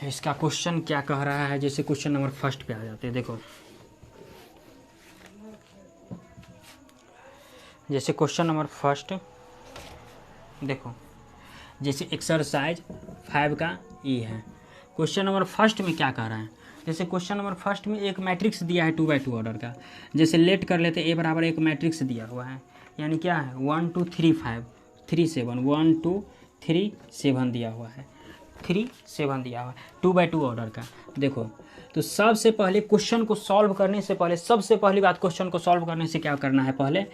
इसका क्वेश्चन क्या कह रहा है, जैसे क्वेश्चन नंबर फर्स्ट पे आ जाते हैं। देखो जैसे क्वेश्चन नंबर फर्स्ट, देखो जैसे एक्सरसाइज 5 का ई है। क्वेश्चन नंबर फर्स्ट में क्या कह रहा है, जैसे क्वेश्चन नंबर फर्स्ट में एक मैट्रिक्स दिया है 2x2 ऑर्डर का। जैसे लेट कर लेते A बराबर एक मैट्रिक्स दिया हुआ है, यानी क्या है 1 2 3 5 3 7 1 2 3 7 दिया हुआ है, 3 7 दिया हुआ है 2x2 ऑर्डर का। देखो तो सबसे पहले क्वेश्चन को सॉल्व करने से पहले, सबसे पहली बात क्वेश्चन को सॉल्व करने से क्या करना है पहले,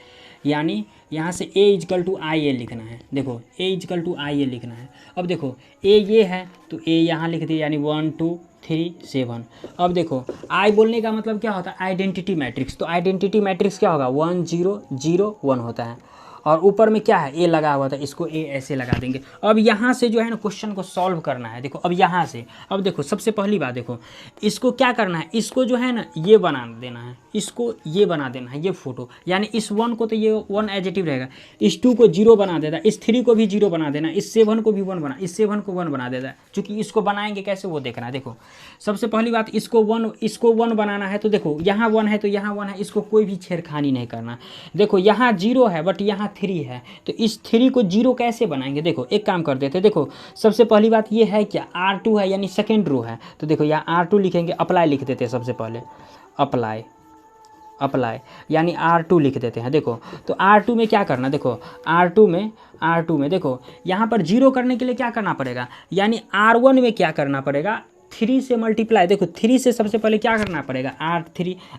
यानी यहाँ से A = IA लिखना है। देखो A = IA लिखना है। अब देखो A ये है तो A यहाँ लिख दिया, यानी 1 2 3 7। अब देखो I बोलने का मतलब क्या होता है, आइडेंटिटी मैट्रिक्स। तो आइडेंटिटी मैट्रिक्स क्या होगा 1 0 0 1 होता है। और ऊपर में क्या है, ए लगा हुआ था, इसको ए ऐसे लगा देंगे। अब यहाँ से जो है ना क्वेश्चन को सॉल्व करना है। देखो अब यहाँ से, अब देखो सबसे पहली बात देखो, इसको क्या करना है, इसको जो है ना ये बना देना है, इसको ये बना देना है, ये फोटो, यानी इस 1 को तो ये 1 एडजेटिव रहेगा, इस 2 को 0 बना देता, इस 3 को भी 0 बना देना, इस 7 को भी 1 बना, इस 7 को 1 बना देता है। चूँकि इसको बनाएंगे कैसे वो देखना है। देखो सबसे पहली बात, इसको 1 बनाना है, तो देखो यहाँ 1 है तो यहाँ 1 है, इसको कोई भी छेड़खानी नहीं करना। देखो यहाँ 0 है बट यहाँ 3 है, तो इस 3 को 0 कैसे बनाएंगे। देखो एक काम कर देते, देखो सबसे पहली बात ये है क्या, R2 है यानी सेकेंड रो है, तो देखो यहाँ R2 लिखेंगे, अप्लाई लिख देते हैं सबसे पहले, अप्लाई यानी R2 लिख देते हैं। देखो तो R2 में क्या करना, देखो R2 में देखो यहाँ पर 0 करने के लिए क्या करना पड़ेगा, यानी R1 में क्या करना पड़ेगा, 3 से मल्टीप्लाई। देखो 3 से सबसे पहले क्या करना पड़ेगा,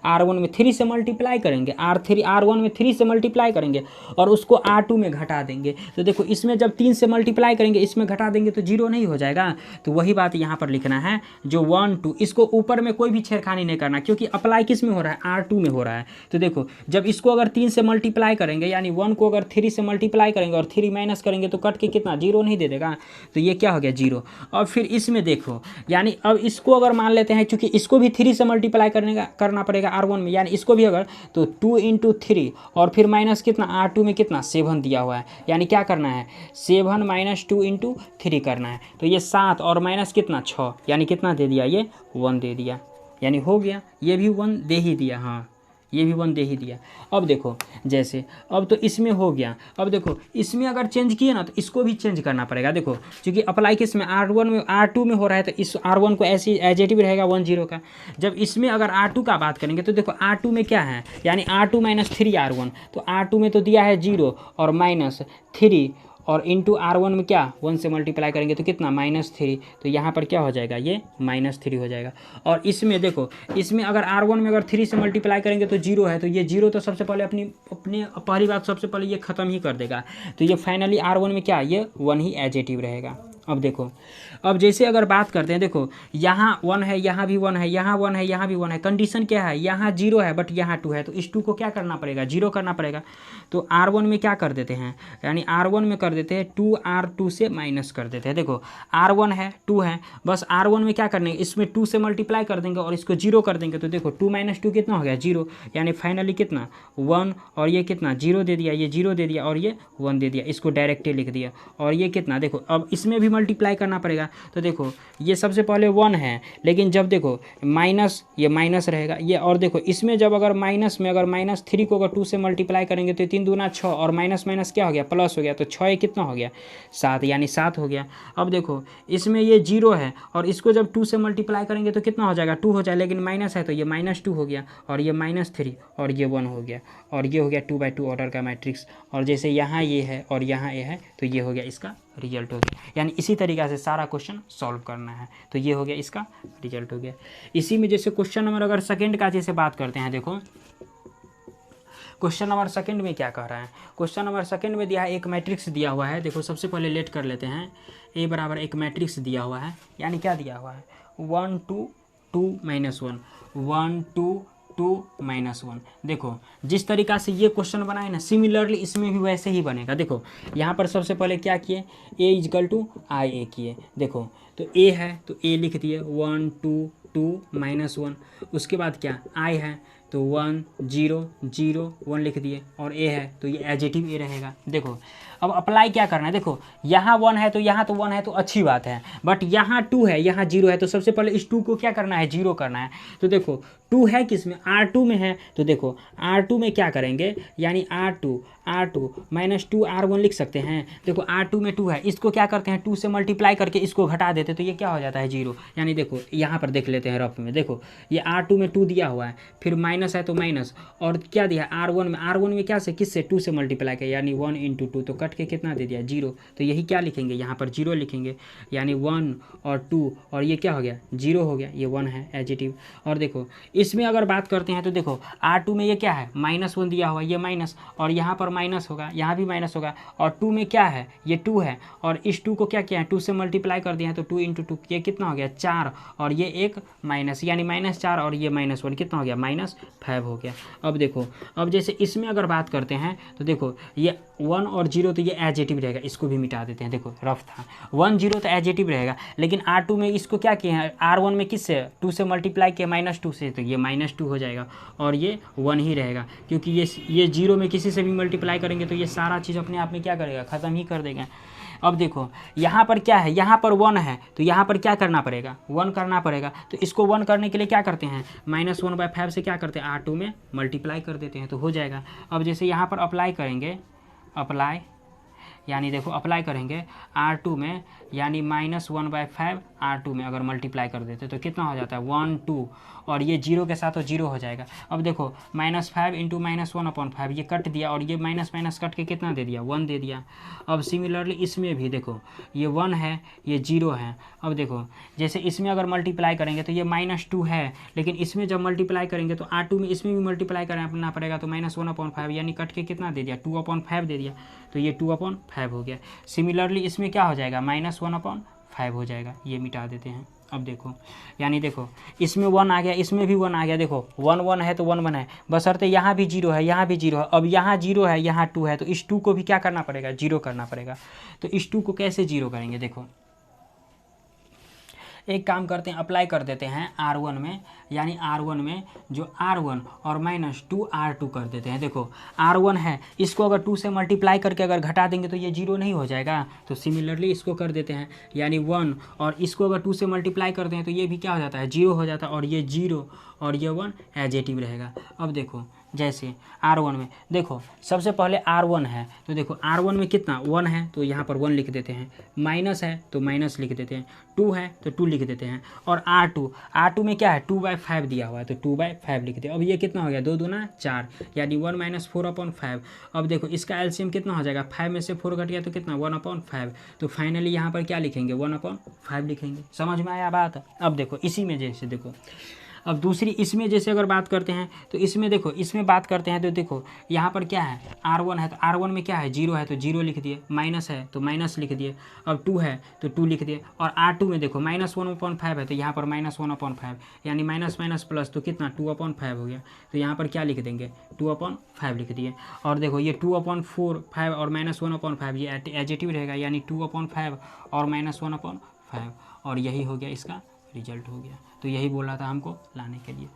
R1 में 3 से मल्टीप्लाई करेंगे, R1 में 3 से मल्टीप्लाई करेंगे और उसको R2 में घटा देंगे। तो देखो इसमें जब 3 से मल्टीप्लाई करेंगे, इसमें घटा देंगे तो 0 नहीं हो जाएगा। तो वही बात यहाँ पर लिखना है, जो 1 2, इसको ऊपर में कोई भी छेड़खानी नहीं करना, क्योंकि अप्लाई किस में हो रहा है, R2 में हो रहा है। तो देखो जब इसको अगर 3 से मल्टीप्लाई करेंगे, यानी 1 को अगर 3 से मल्टीप्लाई करेंगे और 3 माइनस करेंगे तो कट के कितना 0 नहीं दे देगा, तो ये क्या हो गया 0। और फिर इसमें देखो, यानी अब इसको अगर मान लेते हैं, क्योंकि इसको भी 3 से मल्टीप्लाई करना पड़ेगा R1 में, यानी इसको भी अगर, तो 2 × 3 और फिर माइनस कितना, R2 में कितना 7 दिया हुआ है, यानी क्या करना है 7 - 2 × 3 करना है। तो ये 7 और माइनस कितना 6, यानी कितना दे दिया, ये 1 दे दिया, यानी हो गया, ये भी 1 दे ही दिया, हाँ ये भी 1 दे ही दिया। अब देखो जैसे, अब तो इसमें हो गया, अब देखो इसमें अगर चेंज किए ना तो इसको भी चेंज करना पड़ेगा। देखो क्योंकि अप्लाई किस में, R2 में हो रहा है, तो इस R1 को ऐसे एडजेटिव रहेगा 1 0 का। जब इसमें अगर R2 का बात करेंगे तो देखो R2 में क्या है, यानी R2 - 3 R1, तो R2 में तो दिया है 0 और -3 और इंटू R1 में क्या 1 से मल्टीप्लाई करेंगे तो कितना -3, तो यहाँ पर क्या हो जाएगा, ये -3 हो जाएगा। और इसमें देखो, इसमें अगर R1 में अगर 3 से मल्टीप्लाई करेंगे तो 0 है, तो ये 0 तो सबसे पहले अपनी पहली बात सबसे पहले ये ख़त्म ही कर देगा। तो ये फाइनली R1 में क्या, ये 1 ही एडजेटिव रहेगा। अब देखो, अब जैसे अगर बात करते हैं, देखो यहाँ 1 है, यहाँ भी 1 है, यहाँ 1 है, यहाँ भी 1 है, कंडीशन क्या है, यहाँ 0 है बट यहाँ 2 है, तो इस 2 को क्या करना पड़ेगा, 0 करना पड़ेगा। तो R1 में क्या कर देते हैं, यानी R1 में कर देते हैं 2, R2 से माइनस कर देते हैं। देखो R1 है 2 है, बस R1 में क्या करने, इसमें 2 से मल्टीप्लाई कर देंगे और इसको 0 कर देंगे, तो देखो 2 - 2 कितना हो गया 0, यानी फाइनली कितना 1 और ये कितना 0 दे दिया, ये 0 दे दिया और ये 1 दे दिया, इसको डायरेक्टली लिख दिया। और ये कितना, देखो अब इसमें भी मल्टीप्लाई करना पड़ेगा, तो देखो ये सबसे पहले 1 है, लेकिन जब देखो माइनस, ये माइनस रहेगा ये, और देखो इसमें जब अगर माइनस में अगर -3 को अगर 2 से मल्टीप्लाई करेंगे तो 3 दूना 6 और माइनस माइनस क्या हो गया, प्लस हो गया, तो 6 कितना हो गया 7, यानी 7 हो गया। अब देखो इसमें ये 0 है और इसको जब 2 से मल्टीप्लाई करेंगे तो कितना हो जाएगा 2 हो जाए, लेकिन माइनस है तो ये -2 हो गया और ये -3 और ये 1 हो गया और ये हो गया 2/2 ऑर्डर का मैट्रिक्स। और जैसे यहाँ ये है और यहाँ ये है, तो ये हो गया इसका रिजल्ट हो गया। यानी इसी तरीक़े से सारा क्वेश्चन सॉल्व करना है, तो ये हो गया इसका रिजल्ट हो गया। इसी में जैसे क्वेश्चन नंबर अगर सेकंड का जैसे बात करते हैं, देखो क्वेश्चन नंबर सेकंड में क्या कह रहा है, क्वेश्चन नंबर सेकंड में दिया है एक मैट्रिक्स दिया हुआ है। देखो सबसे पहले लेट कर लेते हैं, A बराबर एक मैट्रिक्स दिया हुआ है, यानी क्या दिया हुआ है 1 2 2 -1 1 2 2 -1। देखो जिस तरीक़ा से ये क्वेश्चन बनाए ना, सिमिलरली इसमें भी वैसे ही बनेगा। देखो यहाँ पर सबसे पहले क्या किए, A = IA किए। देखो तो A है तो A लिख दिए 1 2 2 -1, उसके बाद क्या I है तो 1 0 0 1 लिख दिए, और A है तो ये एडजेटिव A रहेगा। देखो अब अप्लाई क्या करना है, देखो यहाँ 1 है तो यहाँ तो 1 है तो अच्छी बात है, बट यहाँ 2 है यहाँ 0 है, तो सबसे पहले इस 2 को क्या करना है 0 करना है। तो देखो 2 है किस में, R2 में है, तो देखो R2 में क्या करेंगे, यानी R2 -2 R1 लिख सकते हैं। देखो R2 में 2 है, इसको क्या करते हैं 2 से मल्टीप्लाई करके इसको घटा देते, तो ये क्या हो जाता है 0। यानी देखो यहाँ पर देख लेते हैं रफ में, देखो ये R2 में 2 दिया हुआ है, फिर माइनस है तो माइनस, और क्या दिया R1 में क्या से किससे 2 से मल्टीप्लाई किया, यानी 1 × 2, तो कट के कितना दे दिया 0, तो यही क्या लिखेंगे यहाँ पर 0 लिखेंगे, यानी 1 और 2 और ये क्या हो गया 0 हो गया, ये 1 है एडजेटिव। और देखो इसमें अगर बात करते हैं तो देखो R2 में ये क्या है -1 दिया हुआ, ये माइनस, और यहाँ पर माइनस होगा, यहाँ भी माइनस होगा, और 2 में क्या है ये 2 है, और इस 2 को क्या किया है 2 से मल्टीप्लाई कर दिया है, तो 2 × 2 ये कितना हो गया 4, और ये एक माइनस, यानी -4 और ये -1 कितना हो गया 5 हो गया। अब देखो, अब जैसे इसमें अगर बात करते हैं तो देखो ये 1 और 0 तो ये एडजेटिव रहेगा, इसको भी मिटा देते हैं। देखो रफ था, 1 0 तो एडजेटिव रहेगा, लेकिन R2 में इसको क्या किए हैं, R1 में किससे 2 से मल्टीप्लाई किया -2 से, तो ये -2 हो जाएगा और ये 1 ही रहेगा, क्योंकि ये 0 में किसी से भी मल्टीप्लाई करेंगे तो ये सारा चीज़ अपने आप में क्या करेगा, ख़त्म ही कर देगा। अब देखो यहाँ पर क्या है, यहाँ पर 1 है तो यहाँ पर क्या करना पड़ेगा, 1 करना पड़ेगा। तो इसको 1 करने के लिए क्या करते हैं, -1/5 से क्या करते हैं, R2 में मल्टीप्लाई कर देते हैं तो हो जाएगा। अब जैसे यहाँ पर अप्लाई करेंगे, अप्लाई यानी देखो अप्लाई करेंगे R2 में, यानी -1/5 R2 में अगर मल्टीप्लाई कर देते तो कितना हो जाता है 1 2, और ये 0 के साथ तो 0 हो जाएगा। अब देखो -5 × -1/5 ये कट दिया और ये माइनस माइनस कट के कितना दे दिया, 1 दे दिया। अब सिमिलरली इसमें भी देखो ये 1 है, ये 0 है। अब देखो जैसे इसमें अगर मल्टीप्लाई करेंगे तो ये -2 है, लेकिन इसमें जब मल्टीप्लाई करेंगे तो R2 में इसमें भी मल्टीप्लाई करना पड़ेगा, तो -1/5 यानी कट के कितना दे दिया, 2/5 दे दिया, तो ये 2/5 हो गया। सिमिलरली इसमें क्या हो जाएगा, -1/5 हो जाएगा, ये मिटा देते हैं। अब देखो यानी देखो इसमें 1 आ गया, इसमें भी 1 आ गया, देखो 1 1 है तो 1 1 है, बशर्ते यहाँ भी 0 है, यहाँ भी 0 है। अब यहाँ 0 है, यहाँ 2 है, तो इस 2 को भी क्या करना पड़ेगा, 0 करना पड़ेगा। तो इस 2 को कैसे 0 करेंगे, देखो एक काम करते हैं, अप्लाई कर देते हैं R1 में, यानी R1 में जो R1 और -2 R2 कर देते हैं। देखो R1 है, इसको अगर 2 से मल्टीप्लाई करके अगर घटा देंगे तो ये 0 नहीं हो जाएगा, तो सिमिलरली इसको कर देते हैं, यानी 1, और इसको अगर 2 से मल्टीप्लाई करते हैं तो ये भी क्या हो जाता है, 0 हो जाता है, और ये 0 और ये 1 एडजेटिव रहेगा। अब देखो जैसे R1 में देखो सबसे पहले R1 है, तो देखो R1 में कितना 1 है तो यहाँ पर 1 लिख देते हैं, माइनस है तो माइनस लिख देते हैं, 2 है तो 2 लिख देते हैं, और R2 में क्या है 2/5 दिया हुआ है तो 2/5 लिख देते हैं। अब ये कितना हो गया, 2 दूना 4, यानी 1 - 4/5। अब देखो इसका एलसीएम कितना हो जाएगा, 5 में से 4 घट गया तो कितना 1/5, तो फाइनली यहाँ पर क्या लिखेंगे 1/5 लिखेंगे। समझ में आया बात। अब देखो इसी में जैसे देखो, अब दूसरी इसमें जैसे अगर बात करते हैं तो इसमें देखो, इसमें बात करते हैं तो देखो यहाँ पर क्या है, R1 है तो R1 में क्या है 0 है तो 0 लिख दिए, माइनस है तो माइनस लिख दिए, अब 2 है तो 2 लिख दिए, और R2 में देखो -1/5 है तो यहाँ पर -1/5, यानी माइनस माइनस प्लस तो कितना 2/5 हो गया, तो यहाँ पर क्या लिख देंगे 2/5 लिख दिए। और देखो ये 2/4 और -1/5 ये एडजेटिव रहेगा, यानी 2/5 और -1/5, और यही हो गया इसका रिजल्ट हो गया। तो यही बोला था हमको लाने के लिए,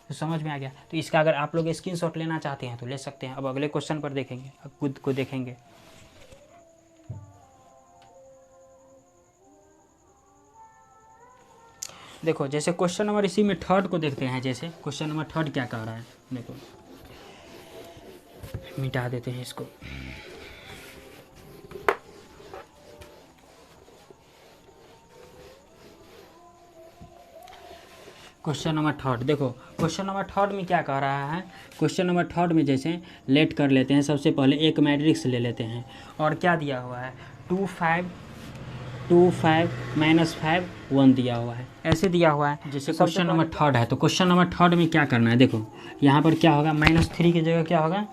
तो समझ में आ गया। तो इसका अगर आप लोग स्क्रीनशॉट लेना चाहते हैं तो ले सकते हैं। अब अगले क्वेश्चन पर देखेंगे, अब खुद को देखेंगे। देखो जैसे क्वेश्चन नंबर इसी में 3 को देखते हैं, जैसे क्वेश्चन नंबर 3 क्या कह रहा है, देखो मिटा देते हैं इसको। क्वेश्चन नंबर 3 देखो, क्वेश्चन नंबर 3 में क्या कह रहा है, क्वेश्चन नंबर 3 में जैसे लेट कर लेते हैं, सबसे पहले एक मैट्रिक्स ले लेते हैं, और क्या दिया हुआ है 2 5 -5 1 दिया हुआ है, ऐसे दिया हुआ है। जैसे क्वेश्चन नंबर 3 है तो क्वेश्चन नंबर 3 में क्या करना है, देखो यहाँ पर क्या होगा, -3 की जगह क्या होगा,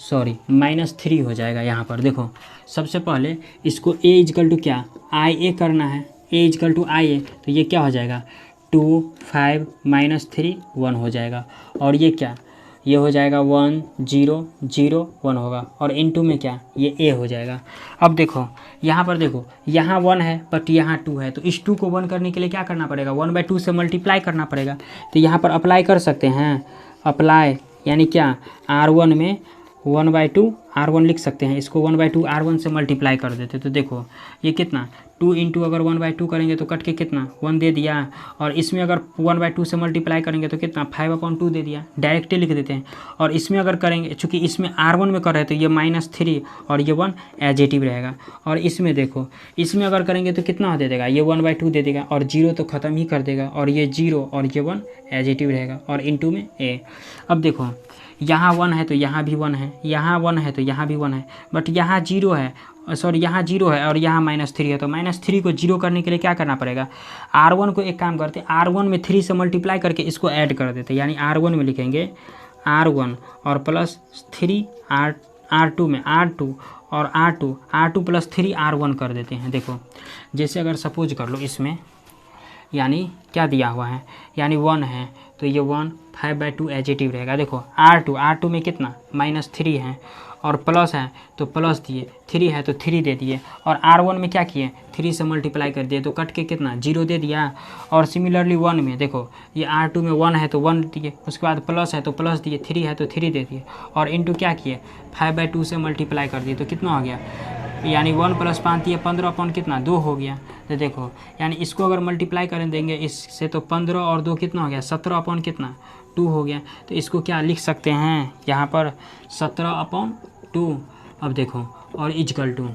-3 हो जाएगा। यहाँ पर देखो सबसे पहले इसको a = क्या IA करना है, a = IA, तो ये क्या हो जाएगा 2 5 -3 1 हो जाएगा, और ये क्या, ये हो जाएगा 1 0 0 1 होगा, और इनटू में क्या ये a हो जाएगा। अब देखो यहाँ पर देखो यहाँ 1 है बट यहाँ 2 है, तो इस 2 को 1 करने के लिए क्या करना पड़ेगा, 1/2 से मल्टीप्लाई करना पड़ेगा। तो यहाँ पर अप्लाई कर सकते हैं, अप्लाई यानी क्या R1 में 1/2 R1 लिख सकते हैं, इसको 1/2 R1 से मल्टीप्लाई कर देते, तो देखो ये कितना 2 × अगर 1/2 करेंगे तो कट के कितना 1 दे दिया, और इसमें अगर 1/2 से मल्टीप्लाई करेंगे तो कितना 5/2 दे दिया, डायरेक्टली लिख देते हैं। और इसमें अगर करेंगे, चूँकि इसमें R1 में कर रहे हैं तो ये -3 और ये 1 एडजेटिव रहेगा, और इसमें देखो इसमें अगर करेंगे तो कितना दे देगा, ये 1/2 दे देगा, और 0 तो ख़त्म ही कर देगा, और ये 0 और ये 1 एडजेटिव रहेगा, और इनटू में a। अब देखो यहाँ 1 है तो यहाँ भी 1 है, यहाँ 1 है तो यहाँ भी 1 है, बट यहाँ 0 है, सॉरी यहाँ 0 है और यहाँ -3 है, तो -3 को 0 करने के लिए क्या करना पड़ेगा, R1 को एक काम करते हैं, R1 में 3 से मल्टीप्लाई करके इसको ऐड कर देते हैं, यानी R1 में लिखेंगे R1 और प्लस 3 R2 में R2 और R2 + 3 R1 कर देते हैं। देखो जैसे अगर सपोज कर लो इसमें यानी क्या दिया हुआ है, यानी 1 है तो ये 1 5/2 एजिटिव रहेगा। देखो R2 में कितना -3 है और प्लस है तो प्लस दिए, 3 है तो 3 दे दिए, और R1 में क्या किए 3 से मल्टीप्लाई कर दिए तो कट के कितना 0 दे दिया। और सिमिलरली 1 में देखो ये R2 में 1 है तो 1 दिए, उसके बाद प्लस है तो प्लस दिए, 3 है तो 3 दे दिए, और इंटू क्या किए 5/2 से मल्टीप्लाई कर दिए तो कितना हो गया, यानी 1 + 5 दिए 15 अपॉन कितना 2 हो गया। तो देखो यानी इसको अगर मल्टीप्लाई करें देंगे इससे तो 15 और 2 कितना हो गया 17 अपॉन कितना 2 हो गया। तो इसको क्या लिख सकते हैं यहाँ पर 17/2। अब देखो और इजकल टू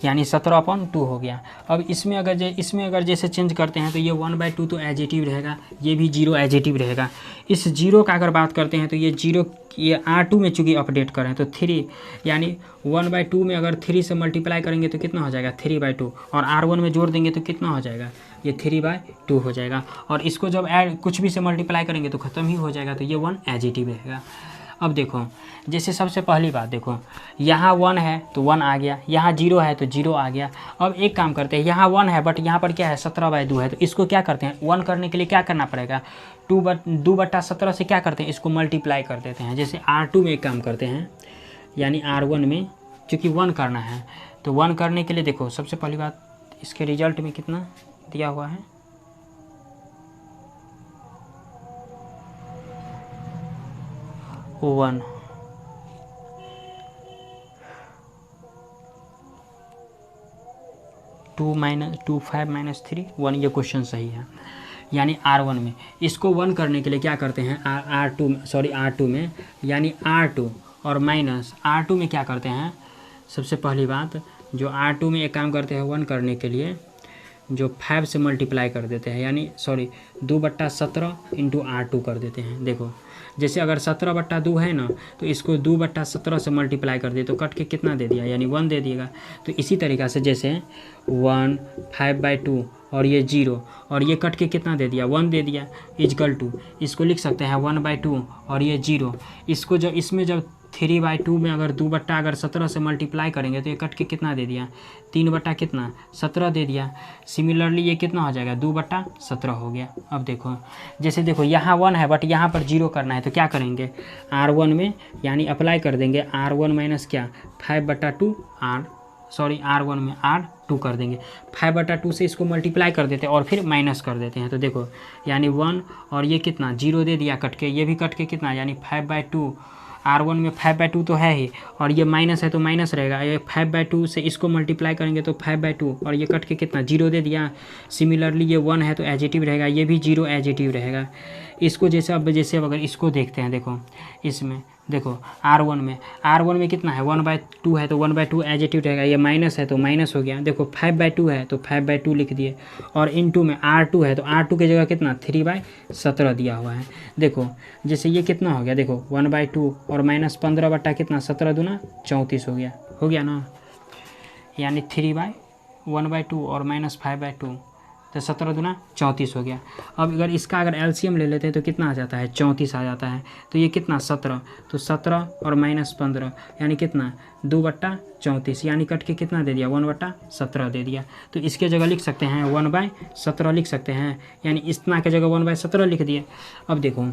यानी 17/2 हो गया। अब इसमें अगर जैसे चेंज करते हैं तो ये 1/2 तो एजिटिव रहेगा, ये भी 0 एजिटिव रहेगा। इस 0 का अगर बात करते हैं तो ये 0 ये R2 में चूँकि अपडेट करें तो 3 यानी 1/2 में अगर 3 से मल्टीप्लाई करेंगे तो कितना हो जाएगा 3/2, और R1 में जोड़ देंगे तो कितना हो जाएगा ये 3/2 हो जाएगा। और इसको जब ऐड कुछ भी से मल्टीप्लाई करेंगे तो ख़त्म ही हो जाएगा, तो ये 1 एजिटिव रहेगा। अब देखो जैसे सबसे पहली बात देखो यहाँ 1 है तो 1 आ गया, यहाँ 0 है तो 0 आ गया। अब एक काम करते हैं, यहाँ 1 है बट यहाँ पर क्या है 17/2 है, तो इसको क्या करते हैं 1 करने के लिए क्या करना पड़ेगा 2/17 से क्या करते हैं इसको मल्टीप्लाई कर देते हैं। जैसे R2 में एक काम करते हैं, यानी R1 में चूँकि 1 करना है तो 1 करने के लिए देखो सबसे पहली बात इसके रिजल्ट में कितना दिया हुआ है 1 2 5 -3 1, ये क्वेश्चन सही है। यानी R1 में इसको 1 करने के लिए क्या करते हैं R2 में यानी R2 और माइनस R2 में क्या करते हैं, सबसे पहली बात जो R2 में एक काम करते हैं 1 करने के लिए जो 5 से मल्टीप्लाई कर देते हैं, यानी 2/17 इंटू R2 कर देते हैं। देखो जैसे अगर 17/2 है ना तो इसको 2/17 से मल्टीप्लाई कर दिए तो कट के कितना दे दिया यानी 1 दे दिएगा। तो इसी तरीक़ा से जैसे 1 5/2 और ये 0 और ये कट के कितना दे दिया 1 दे दिया, इजकल टू इसको लिख सकते हैं 1/2 और ये 0, इसको जब इसमें जब 3/2 में अगर 2/17 से मल्टीप्लाई करेंगे तो ये कट के कितना दे दिया 3/17 दे दिया। सिमिलरली ये कितना हो जाएगा 2/17 हो गया। अब देखो जैसे देखो यहाँ 1 है बट यहाँ पर 0 करना है तो क्या करेंगे R1 में यानी अप्लाई कर देंगे R1 माइनस क्या 5/2 R1 में R2 कर देंगे, 5/2 से इसको मल्टीप्लाई कर देते हैं और फिर माइनस कर देते हैं। तो देखो यानी 1 और ये कितना 0 दे दिया कट के, ये भी कट के कितना यानी 5/2 R1 में 5/2 तो है ही, और ये माइनस है तो माइनस रहेगा, ये 5/2 से इसको मल्टीप्लाई करेंगे तो 5/2 और ये कट के कितना 0 दे दिया। सिमिलरली ये 1 है तो एजिटिव रहेगा, ये भी 0 एजिटिव रहेगा। इसको जैसे अब अगर इसको देखते हैं देखो इसमें देखो R1 में कितना है 1/2 है तो 1/2 एजिटिव रहेगा, ये माइनस है तो माइनस हो गया। देखो 5/2 है तो 5/2 लिख दिए, और इनटू में R2 है तो R2 की जगह कितना 3/17 दिया हुआ है। देखो जैसे ये कितना हो गया देखो 1/2 और माइनस 15 बट्टा कितना 17 दूना 34 हो गया ना, यानी 3/1/2 और माइनस 5/2 तो 17 दूना 34 हो गया। अब अगर एलसीएम ले लेते हैं तो कितना आ जाता है 34 आ जाता है। तो ये कितना 17 तो 17 और माइनस 15 यानी कितना 2/34 यानी कट के कितना दे दिया 1/17 दे दिया। तो इसके जगह लिख सकते हैं 1/17 लिख सकते हैं, यानी इतना के जगह 1/17 लिख दिए। अब देखो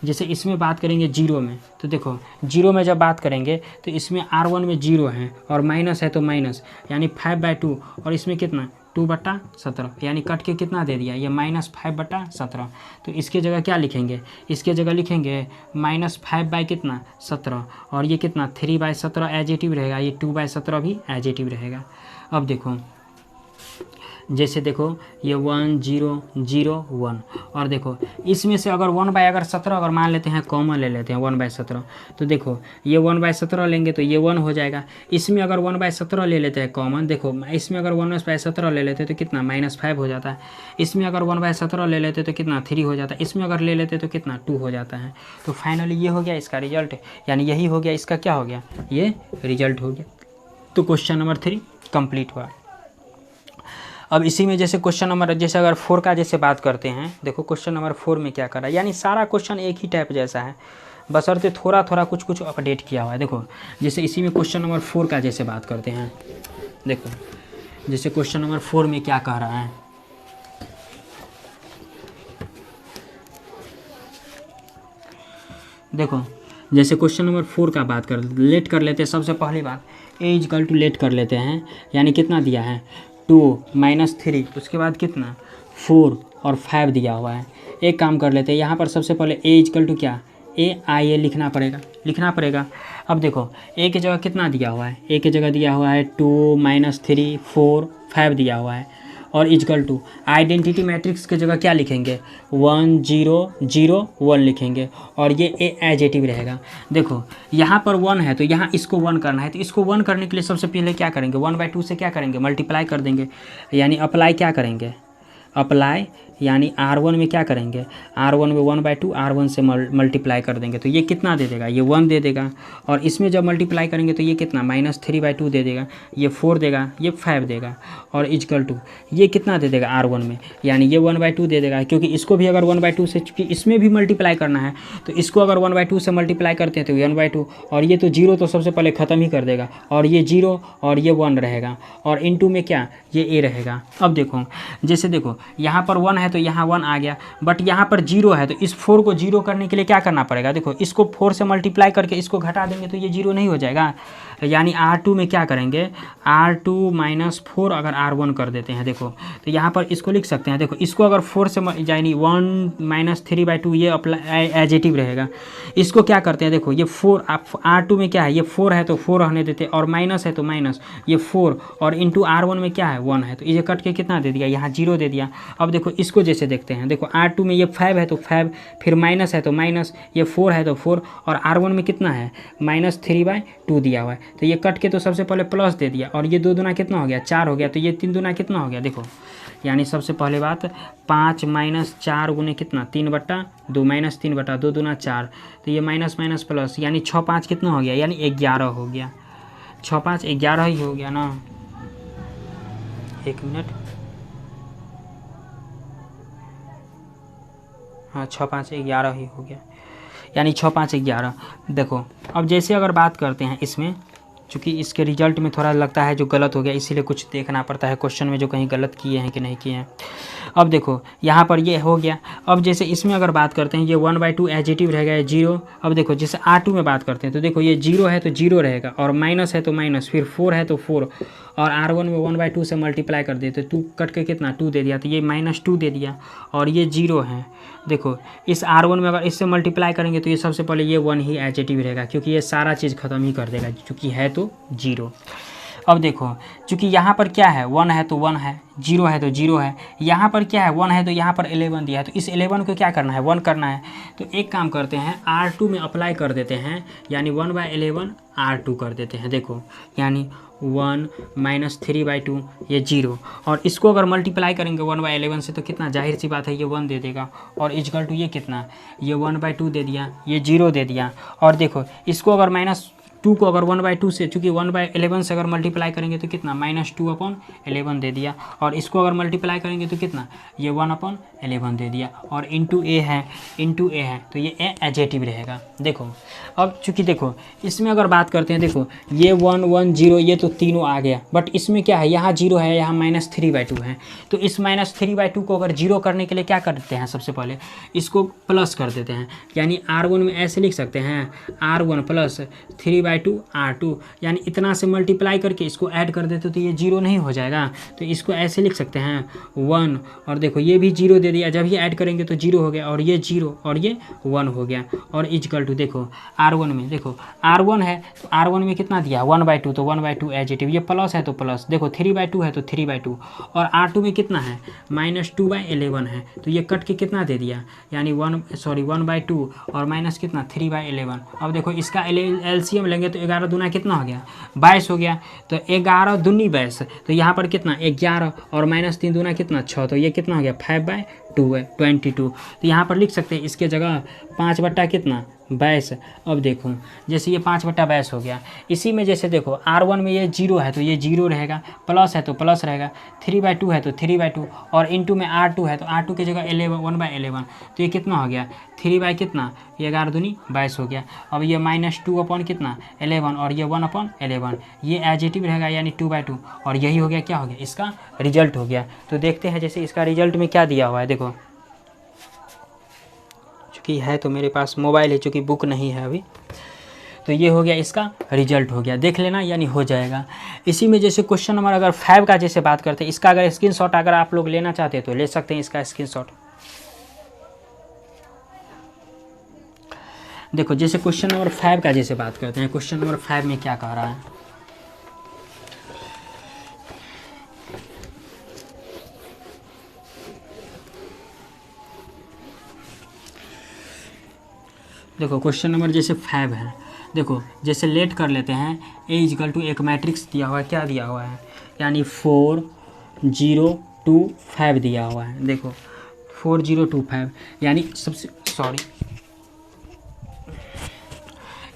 जैसे इसमें बात करेंगे 0 में, तो देखो 0 में जब बात करेंगे तो इसमें R1 में 0 है और माइनस है तो माइनस यानी 5/2 और इसमें कितना 2/17 यानी कट के कितना दे दिया ये -5/17। तो इसके जगह क्या लिखेंगे, इसके जगह लिखेंगे -5 कितना 17 और ये कितना 3/17 एजिटिव रहेगा, ये 2/17 भी एजिटिव रहेगा। अब देखो जैसे देखो ये 1 0 0 1 और देखो इसमें से अगर 1/17 अगर मान लेते हैं कॉमन ले लेते हैं 1/17 तो देखो ये 1/17 लेंगे तो ये 1 हो जाएगा। इसमें अगर 1/17 ले लेते हैं कॉमन, देखो इसमें अगर 1/17 ले लेते तो कितना -5 हो जाता है, इसमें अगर 1/17 ले लेते तो कितना 3 हो जाता है, इसमें अगर ले लेते तो कितना 2 हो जाता है। तो फाइनली ये हो गया इसका रिजल्ट, यानी यही हो गया इसका क्या हो गया ये रिजल्ट हो गया। तो क्वेश्चन नंबर 3 कंप्लीट हुआ। अब इसी में जैसे क्वेश्चन नंबर जैसे अगर 4 का जैसे बात करते हैं, देखो क्वेश्चन नंबर 4 में क्या करा, यानी सारा क्वेश्चन एक ही टाइप जैसा है, बशर्ते थोड़ा थोड़ा कुछ अपडेट किया हुआ है। देखो जैसे इसी में क्वेश्चन नंबर 4 का जैसे बात करते हैं, देखो जैसे क्वेश्चन नंबर 4 में क्या कह रहा है, देखो जैसे क्वेश्चन नंबर 4 का बात कर लेट कर लेते हैं। सबसे पहली बात ए इजकल टू लेट कर लेते हैं, यानी कितना दिया है 2 - 3, उसके बाद कितना 4 और 5 दिया हुआ है। एक काम कर लेते हैं, यहाँ पर सबसे पहले ए इजकल टू क्या ए लिखना पड़ेगा। अब देखो ए की जगह कितना दिया हुआ है, ए की जगह दिया हुआ है 2 - 3 4 5 दिया हुआ है, और इजकल टू आइडेंटिटी मैट्रिक्स की जगह क्या लिखेंगे 1 0 0 1 लिखेंगे, और ये ए एजेटिव रहेगा। देखो यहाँ पर 1 है तो यहाँ इसको 1 करना है, तो इसको 1 करने के लिए सबसे पहले क्या करेंगे 1/2 से क्या करेंगे मल्टीप्लाई कर देंगे, यानी अप्लाई क्या करेंगे अप्लाई, यानी R1 में क्या करेंगे R1 में 1/2 R1 से मल्टीप्लाई कर देंगे, तो ये कितना दे देगा ये 1 दे देगा, और इसमें जब मल्टीप्लाई करेंगे तो ये कितना -3/2 दे देगा, ये 4 देगा, ये 5 देगा, और इजकल टू ये कितना दे देगा R1 में, यानी ये 1/2 दे देगा, क्योंकि इसको भी अगर 1/2 से, चूँकि इसमें भी मल्टीप्लाई करना है तो इसको अगर 1/2 से मल्टीप्लाई करते हैं तो 1/2, और ये तो 0 तो सबसे पहले ख़त्म ही कर देगा, और ये 0 और ये 1 रहेगा, और इनटू में क्या ये ए रहेगा। अब देखो जैसे देखो यहाँ पर 1 है तो यहाँ 1 आ गया, बट यहाँ पर 0 है तो इस 4 को 0 करने के लिए क्या करना पड़ेगा, देखो इसको 4 से मल्टीप्लाई करके इसको घटा देंगे तो ये 0 नहीं हो जाएगा, यानी R2 में क्या करेंगे R2 - 4 अगर R1 कर देते हैं, देखो तो यहाँ पर इसको लिख सकते हैं, देखो इसको अगर 4 से यानी 1 - 3/2 ये अप्लाई एजेटिव रहेगा। इसको क्या करते हैं, देखो ये 4 R2 में क्या है ये 4 है तो 4 रहने देते, और माइनस है तो माइनस ये 4, और इंटू R1 में क्या है 1 है, तो ये कट के कितना दे दिया यहाँ 0 दे दिया। अब देखो इसको जैसे देखते हैं, देखो R2 में ये 5 है तो 5, फिर माइनस है तो माइनस, ये 4 है तो 4, और R1 में कितना है -3/2 दिया हुआ है, तो ये कट के तो सबसे पहले प्लस दे दिया, और ये 2 दूना कितना हो गया 4 हो गया, तो ये 3 दूना कितना हो गया, देखो यानी सबसे पहले बात 5 - 4 गुने कितना 3/2 - 3/2 दूना 4, तो ये माइनस माइनस प्लस, यानी 6 5 कितना हो गया, यानी 11 हो गया, 6 5 11 ही हो गया ना। 1 मिनट, हाँ 6 5 11 ही हो गया, यानी 6 5 11। देखो अब जैसे अगर बात करते हैं इसमें, चूँकि इसके रिजल्ट में थोड़ा लगता है जो गलत हो गया, इसीलिए कुछ देखना पड़ता है क्वेश्चन में जो कहीं गलत किए हैं कि नहीं किए हैं। अब देखो यहाँ पर ये हो गया। अब जैसे इसमें अगर बात करते हैं ये 1/2 एजेटिव रहेगा ये 0। अब देखो जैसे R2 में बात करते हैं तो देखो ये 0 है तो 0 रहेगा, और माइनस है तो माइनस, फिर 4 है तो 4, और R1 में 1/2 से मल्टीप्लाई कर देते, 2 कट के कितना 2 दे दिया, तो ये -2 दे दिया, और ये 0 है। देखो इस R1 में अगर इससे मल्टीप्लाई करेंगे तो ये सबसे पहले ये 1 ही एजेटिव रहेगा, क्योंकि ये सारा चीज़ ख़त्म ही कर देगा, क्योंकि है तो 0। अब देखो चूँकि यहाँ पर क्या है 1 है तो 1 है, 0 है तो 0 है, यहाँ पर क्या है 1 है तो यहाँ पर 11 दिया है, तो इस 11 को क्या करना है 1 करना है। तो एक काम करते हैं R2 में अप्लाई कर देते हैं, यानी 1/11 R2 कर देते हैं। देखो यानी 1 - 3/2 ये 0, और इसको अगर मल्टीप्लाई करेंगे 1/11 से तो कितना, जाहिर सी बात है ये 1 दे देगा, और इजकल टू ये कितना ये 1/2 दे दिया, ये 0 दे दिया। और देखो इसको अगर -2 को अगर 1/2 से, चूँकि 1/11 से अगर मल्टीप्लाई करेंगे तो कितना -2/11 दे दिया, और इसको अगर मल्टीप्लाई करेंगे तो कितना ये 1/11 दे दिया, और इंटू ए है तो ये ए एजेटिव रहेगा। देखो अब चूँकि देखो इसमें अगर बात करते हैं, देखो ये 1 1 0 ये तो तीनों आ गया, बट इसमें क्या है यहाँ 0 है, यहाँ -3/2 है, तो इस -3/2 को अगर 0 करने के लिए क्या करते हैं, सबसे पहले इसको प्लस कर देते हैं, यानी R1 में ऐसे लिख सकते हैं R1 + 3/2 R2, यानी इतना से मल्टीप्लाई करके इसको ऐड कर देते तो ये 0 नहीं हो जाएगा, तो इसको ऐसे लिख सकते हैं 1, और देखो ये भी 0 दे दिया, जब ये ऐड करेंगे तो 0 हो गया, और ये 0 और ये 1 हो गया, और इजकल टू देखो R1 में, देखो R1 है तो R1 में कितना दिया 1/2, तो 1/2 एजेटिव, ये प्लस है तो प्लस, देखो 3/2 है तो 3/2, और R2 में कितना है -2/11 है, तो ये कट के कितना दे दिया, यानी 1/2 और माइनस कितना 3/11। अब देखो इसका एलसीएम लेंगे तो 11 दूना कितना हो गया 22 हो गया, तो 11 दूनी 22, तो यहाँ पर कितना 11, और -3 दूना कितना 6, तो ये कितना हो गया 5/2 है 22। तो यहाँ पर लिख सकते हैं इसके जगह 5 बट्टा कितना 22। अब देखो जैसे ये 5/22 हो गया। इसी में जैसे देखो R1 में ये 0 है तो ये 0 रहेगा, प्लस है तो प्लस रहेगा, 3/2 है तो 3/2, और इंटू में R2 है तो R2 की जगह 1/11। तो ये कितना हो गया 3 कितना, ये 11 दूनी 22 हो गया। अब ये -2 अपॉन कितना 11, और ये 1/11, ये एजिटिव रहेगा यानी 2/2, और यही हो गया क्या हो गया इसका रिजल्ट हो गया। तो देखते हैं जैसे इसका रिजल्ट में क्या दिया हुआ है। देखो चूँकि है तो मेरे पास मोबाइल है, चूँकि बुक नहीं है अभी, तो ये हो गया इसका रिजल्ट हो गया, देख लेना यानी हो जाएगा। इसी में जैसे क्वेश्चन नंबर अगर 5 का जैसे बात करते हैं, इसका अगर स्क्रीनशॉट अगर आप लोग लेना चाहते हैं तो ले सकते हैं इसका स्क्रीनशॉट। देखो जैसे क्वेश्चन नंबर 5 का जैसे बात करते हैं, क्वेश्चन नंबर 5 में क्या कह रहा है। देखो क्वेश्चन नंबर जैसे 5 है, देखो जैसे लेट कर लेते हैं, A = एक मैट्रिक्स दिया हुआ है, क्या दिया हुआ है यानी 4 0 2 5 दिया हुआ है। देखो 4 0 2 5 यानी सबसे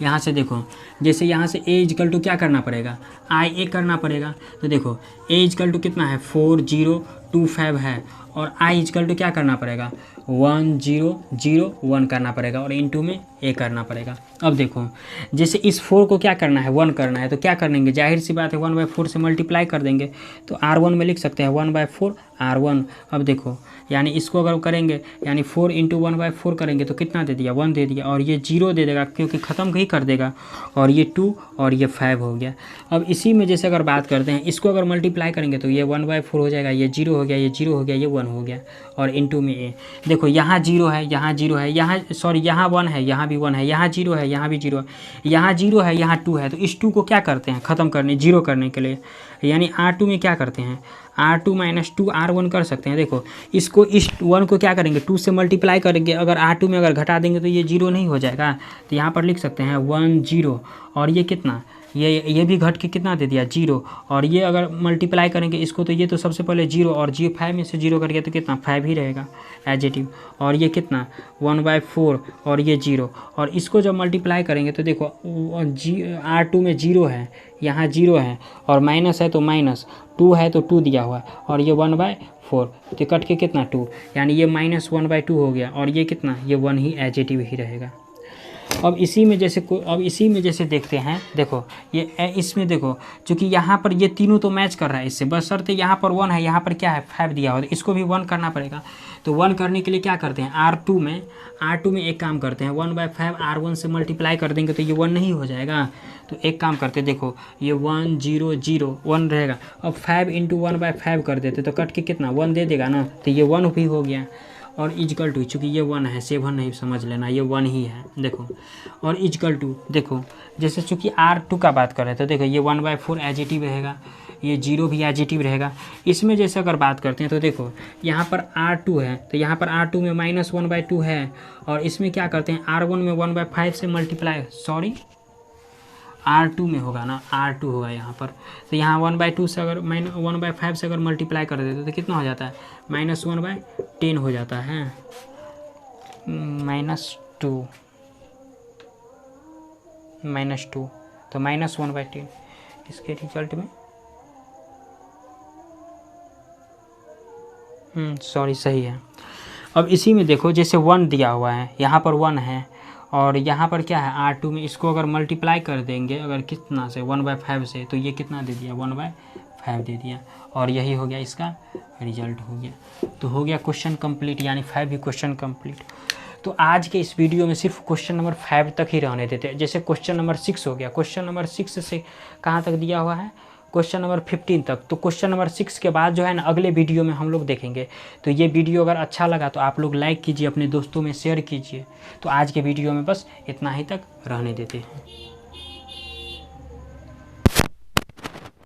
यहाँ से देखो जैसे यहाँ से A = क्या करना पड़ेगा IA करना पड़ेगा। तो देखो A = कितना है 4 0 2 5 है, और I = क्या करना पड़ेगा 1 0 0 1 करना पड़ेगा, और इंटू में A करना पड़ेगा। अब देखो जैसे इस 4 को क्या करना है 1 करना है, तो क्या करेंगे जाहिर सी बात है 1/4 से मल्टीप्लाई कर देंगे, तो R1 में लिख सकते हैं 1/4 R1। अब देखो यानी इसको अगर करेंगे यानी 4 × 1/4 करेंगे तो कितना दे दिया 1 दे दिया, और ये 0 दे देगा क्योंकि ख़त्म ही कर देगा, और ये 2 और ये 5 हो गया। अब इसी में जैसे अगर बात करते हैं इसको अगर मल्टीप्लाई करेंगे तो ये 1/4 हो जाएगा, ये 0 हो गया, ये 0 हो गया, ये 1 हो गया, और इंटू में A। देखो यहाँ 0 है, यहाँ 0 है, यहाँ सॉरी यहाँ 1 है, यहाँ भी 1 है, यहाँ 0 है, यहाँ भी 0 है, यहाँ 0 है, यहाँ 2 है, तो इस 2 को क्या करते हैं ख़त्म करने 0 करने के लिए, यानी R2 में क्या करते हैं R2 - 2 R1 कर सकते हैं। देखो इसको इस 1 को क्या करेंगे 2 से मल्टीप्लाई करेंगे, अगर R2 में अगर घटा देंगे तो ये 0 नहीं हो जाएगा, तो यहाँ पर लिख सकते हैं 1 0, और ये कितना ये भी घट के कितना दे दिया 0, और ये अगर मल्टीप्लाई करेंगे इसको तो ये तो सबसे पहले 0, और 5 में से 0 कट गया तो कितना 5 ही रहेगा एजिटिव, और ये कितना 1/4 और ये 0, और इसको जब मल्टीप्लाई करेंगे तो देखो R2 में 0 है, यहाँ 0 है, और माइनस है तो माइनस, 2 है तो 2 दिया हुआ है, और ये 1/4 तो कट के कितना 2, यानी ये -1/2 हो गया, और ये कितना ये 1 ही एजिटिव ही रहेगा। अब इसी में जैसे देखते हैं, देखो ये इसमें देखो चूँकि यहाँ पर ये तीनों तो मैच कर रहा है इससे, बशर्ते यहाँ पर 1 है, यहाँ पर क्या है 5 दिया हुआ है, इसको भी 1 करना पड़ेगा। तो 1 करने के लिए क्या करते हैं R2 में एक काम करते हैं 1/5 R1 से मल्टीप्लाई कर देंगे तो ये 1 नहीं हो जाएगा, तो एक काम करते देखो ये 1 0 0 1 रहेगा। अब 5 × 1/5 कर देते तो कट के कितना 1 दे देगा ना, तो ये 1 भी हो गया, और इजकल टू चूँकि ये 1 है 7 नहीं समझ लेना, ये 1 ही है देखो, और इजकल टू देखो जैसे चूँकि R2 का बात कर रहे थे, देखो ये 1/4 एजिटिव रहेगा, ये 0 भी एजिटिव रहेगा। इसमें जैसे अगर बात करते हैं तो देखो यहाँ पर R2 है, तो यहाँ पर R2 में -1/2 है, और इसमें क्या करते हैं R1 में 1/5 से मल्टीप्लाई, सॉरी R2 में होगा ना, R2 होगा यहाँ पर, तो यहाँ 1/2 से अगर 1/5 से अगर मल्टीप्लाई कर देते तो कितना हो जाता है -1/10 हो जाता है, -2 तो -1/10 इसके रिजल्ट में सॉरी सही है। अब इसी में देखो जैसे 1 दिया हुआ है, यहाँ पर 1 है, और यहाँ पर क्या है R2 में, इसको अगर मल्टीप्लाई कर देंगे अगर कितना से 1/5 से, तो ये कितना दे दिया 1/5 दे दिया, और यही हो गया इसका रिजल्ट हो गया। तो हो गया क्वेश्चन कंप्लीट, यानी 5 भी क्वेश्चन कंप्लीट। तो आज के इस वीडियो में सिर्फ क्वेश्चन नंबर 5 तक ही रहने देते हैं। जैसे क्वेश्चन नंबर 6 हो गया, क्वेश्चन नंबर 6 से कहाँ तक दिया हुआ है क्वेश्चन नंबर 15 तक। तो क्वेश्चन नंबर 6 के बाद जो है ना अगले वीडियो में हम लोग देखेंगे। तो ये वीडियो अगर अच्छा लगा तो आप लोग लाइक कीजिए, अपने दोस्तों में शेयर कीजिए। तो आज के वीडियो में बस इतना ही तक रहने देते हैं।